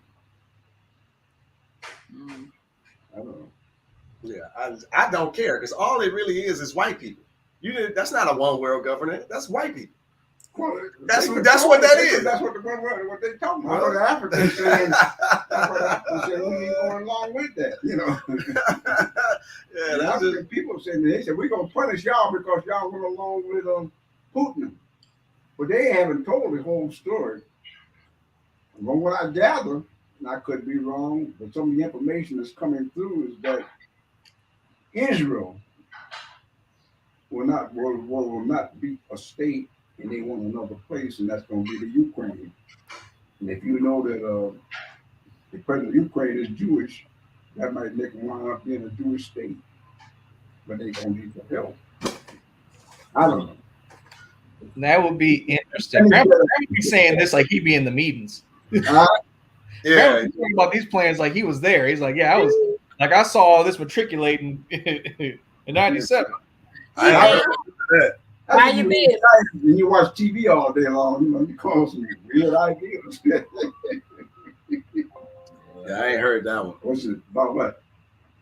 I don't know. Yeah, I don't care because all it really is white people. That's not a one world government. That's white people. Well, that's what that is. That's what they talking about. The Africans saying, we ain't going along with that, Yeah, that's African people saying they said we're gonna punish y'all because y'all went along with Putin, but they haven't told the whole story. From what I gather, and I could be wrong, but some of the information that's coming through is that Israel will not be a state, and they want another place, and that's going to be the Ukraine. And if you know that the president of Ukraine is Jewish, that might make them wind up being a Jewish state, but they don't need the help. I don't know. That would be interesting. Grandpa be saying this like he be in the meetings. Yeah, about these plans like he was there. He's like, yeah, I saw all this matriculating in '97. How you been? And you watch TV all day long, you call some weird ideas. Yeah, I ain't heard that one. What's it about? What?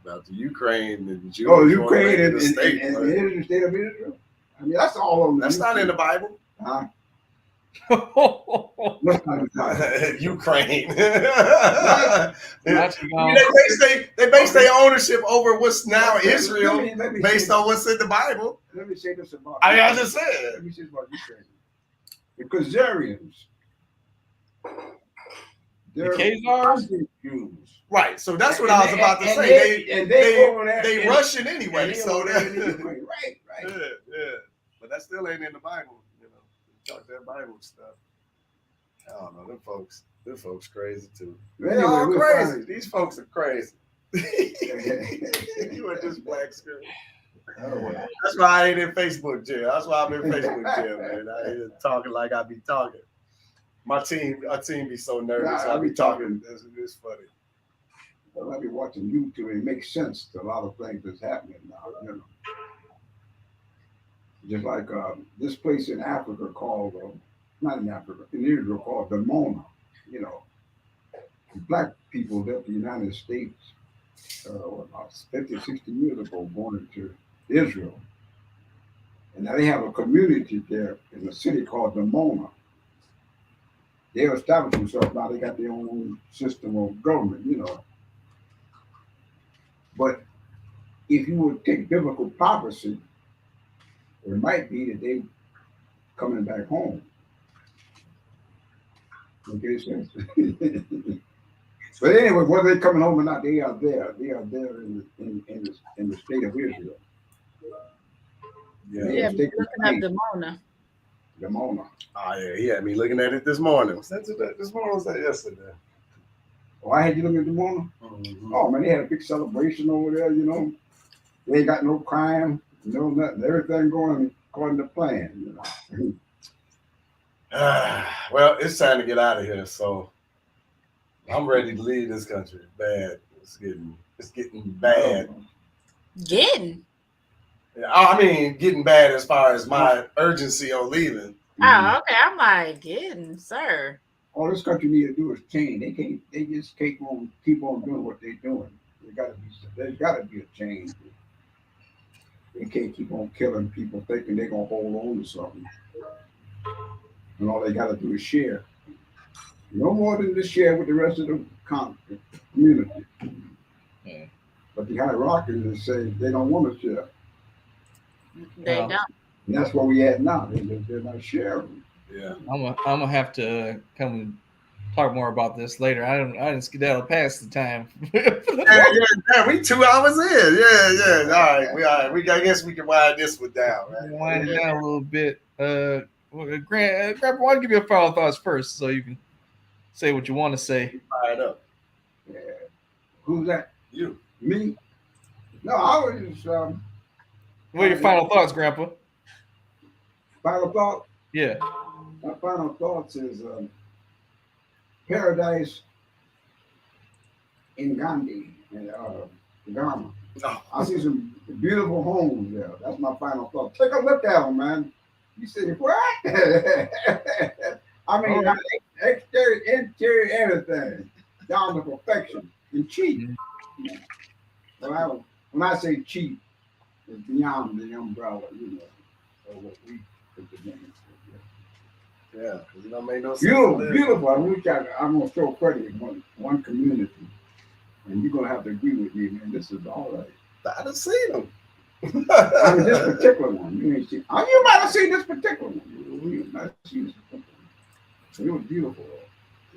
About the Ukraine and Jews. Oh, Ukraine and the state of Israel. I mean, that's all of them. That's not in the Bible. What's not the Ukraine. Not you I mean, gone. they base their ownership over what's now Okay, Israel let me based say on what's in the Bible. Let me say this about. I just said. Let me say this about Ukraine. The Khazarians. The They're Khazars? Jews. Right. So that's what I was about to say. They Russian anyway. So that right. Yeah. But that still ain't in the Bible. You know, talk that Bible stuff. I don't know. Them folks crazy too. They're all crazy. These folks are crazy. You are just black screw. That's why I ain't in Facebook jail. That's why I'm in Facebook jail, man. I ain't talking like I be talking. Our team be so nervous. I be talking. It's funny. Well, I be watching YouTube and it makes sense to a lot of things that's happening now. You know, just like this place in Africa called, not in Africa, in Israel called Dimona. You know, black people left the United States about 50, 60 years ago, going into Israel. And now they have a community there in a city called Dimona. They established themselves now. They got their own system of government, you know. But if you would take biblical prophecy, it might be that they coming back home. Okay, sense. But anyway, whether they're coming home or not, they are there. They are there in the state of Israel. Yeah, looking up Dimona. Dimona. Oh yeah, he had me looking at it this morning. Was that today? This morning was that yesterday? Oh, I had you looking at Dimona? Mm-hmm. Oh man, they had a big celebration over there, you know. They ain't got no crime, no nothing. Everything going according to plan, you know. Well, it's time to get out of here, so I'm ready to leave this country. Bad. It's getting bad. Getting? I mean, getting bad as far as my urgency on leaving. Oh, okay. I'm like, getting, sir. All this country need to do is change. They just keep on doing what they're doing. There's gotta be a change. They can't keep on killing people thinking they're gonna hold on to something. And all they gotta do is share. No more than to share with the rest of the community. Yeah. But the hierarchies say they don't want to share. They don't. And that's where we at now. They're not sharing. Yeah. I'm gonna have to come and talk more about this later. I didn't skedaddle past the time. yeah. We 2 hours in. Yeah. All right. I guess we can wind this one down. Right? Wind it down a little bit. Grant, why don't you give your final thoughts first, so you can say what you want to say. Fire it up. Yeah. Who's that? You. Me? No, I was just. What are your final thoughts, Grandpa? Final thought? Yeah. My final thoughts is paradise in Gandhi and Ghana. Oh. I see some beautiful homes there. That's my final thought. Take a look at them, man. You said what? I mean, exterior, interior, everything down to perfection and cheap. Mm-hmm. When I say cheap, it's beyond the umbrella, you know, of what we put the name. Yeah, because it don't make no sense. Beautiful. I'm gonna throw credit in one community, and you're gonna have to agree with me, man. This is all right. I done seen them. I mean, this particular one. You ain't seen. Oh, you might have seen this particular one. You might have seen this particular one. It was beautiful.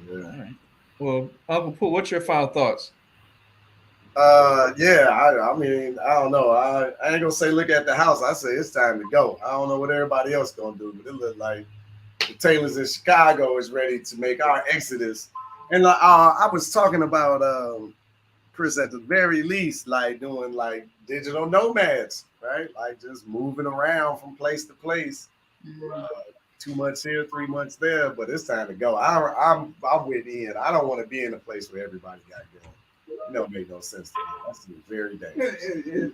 Yeah. All right. Well, Uncle Pooh, what's your final thoughts? Yeah. I mean, I don't know. I ain't gonna say look at the house. I say it's time to go. I don't know what everybody else gonna do, but it look like the Taylors in Chicago is ready to make our exodus. And like I was talking about Chris, at the very least, like doing like digital nomads, right? Like just moving around from place to place. 2 months here, 3 months there, but it's time to go. I'm with Ian. I don't want to be in a place where everybody got going. It don't make no sense to me. That's very dangerous.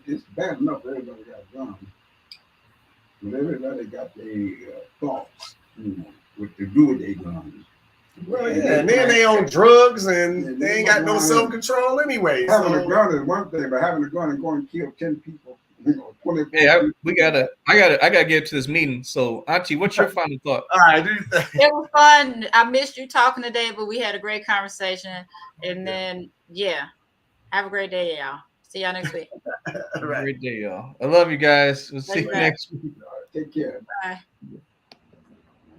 It's bad enough everybody got guns, but everybody got their thoughts, you know, what to do with their guns. Well, yeah, and then they on drugs and they ain't got no self-control anyway. Having a gun is one thing, but having a gun and going to kill 10 people Hey, I gotta get to this meeting. So, Auntie, what's your final thought? All right, do you think? It was fun. I missed you talking today, but we had a great conversation. And then, yeah, have a great day, y'all. See y'all next week. Have a great day, y'all. I love you guys. We'll see you next week. Take care. Bye.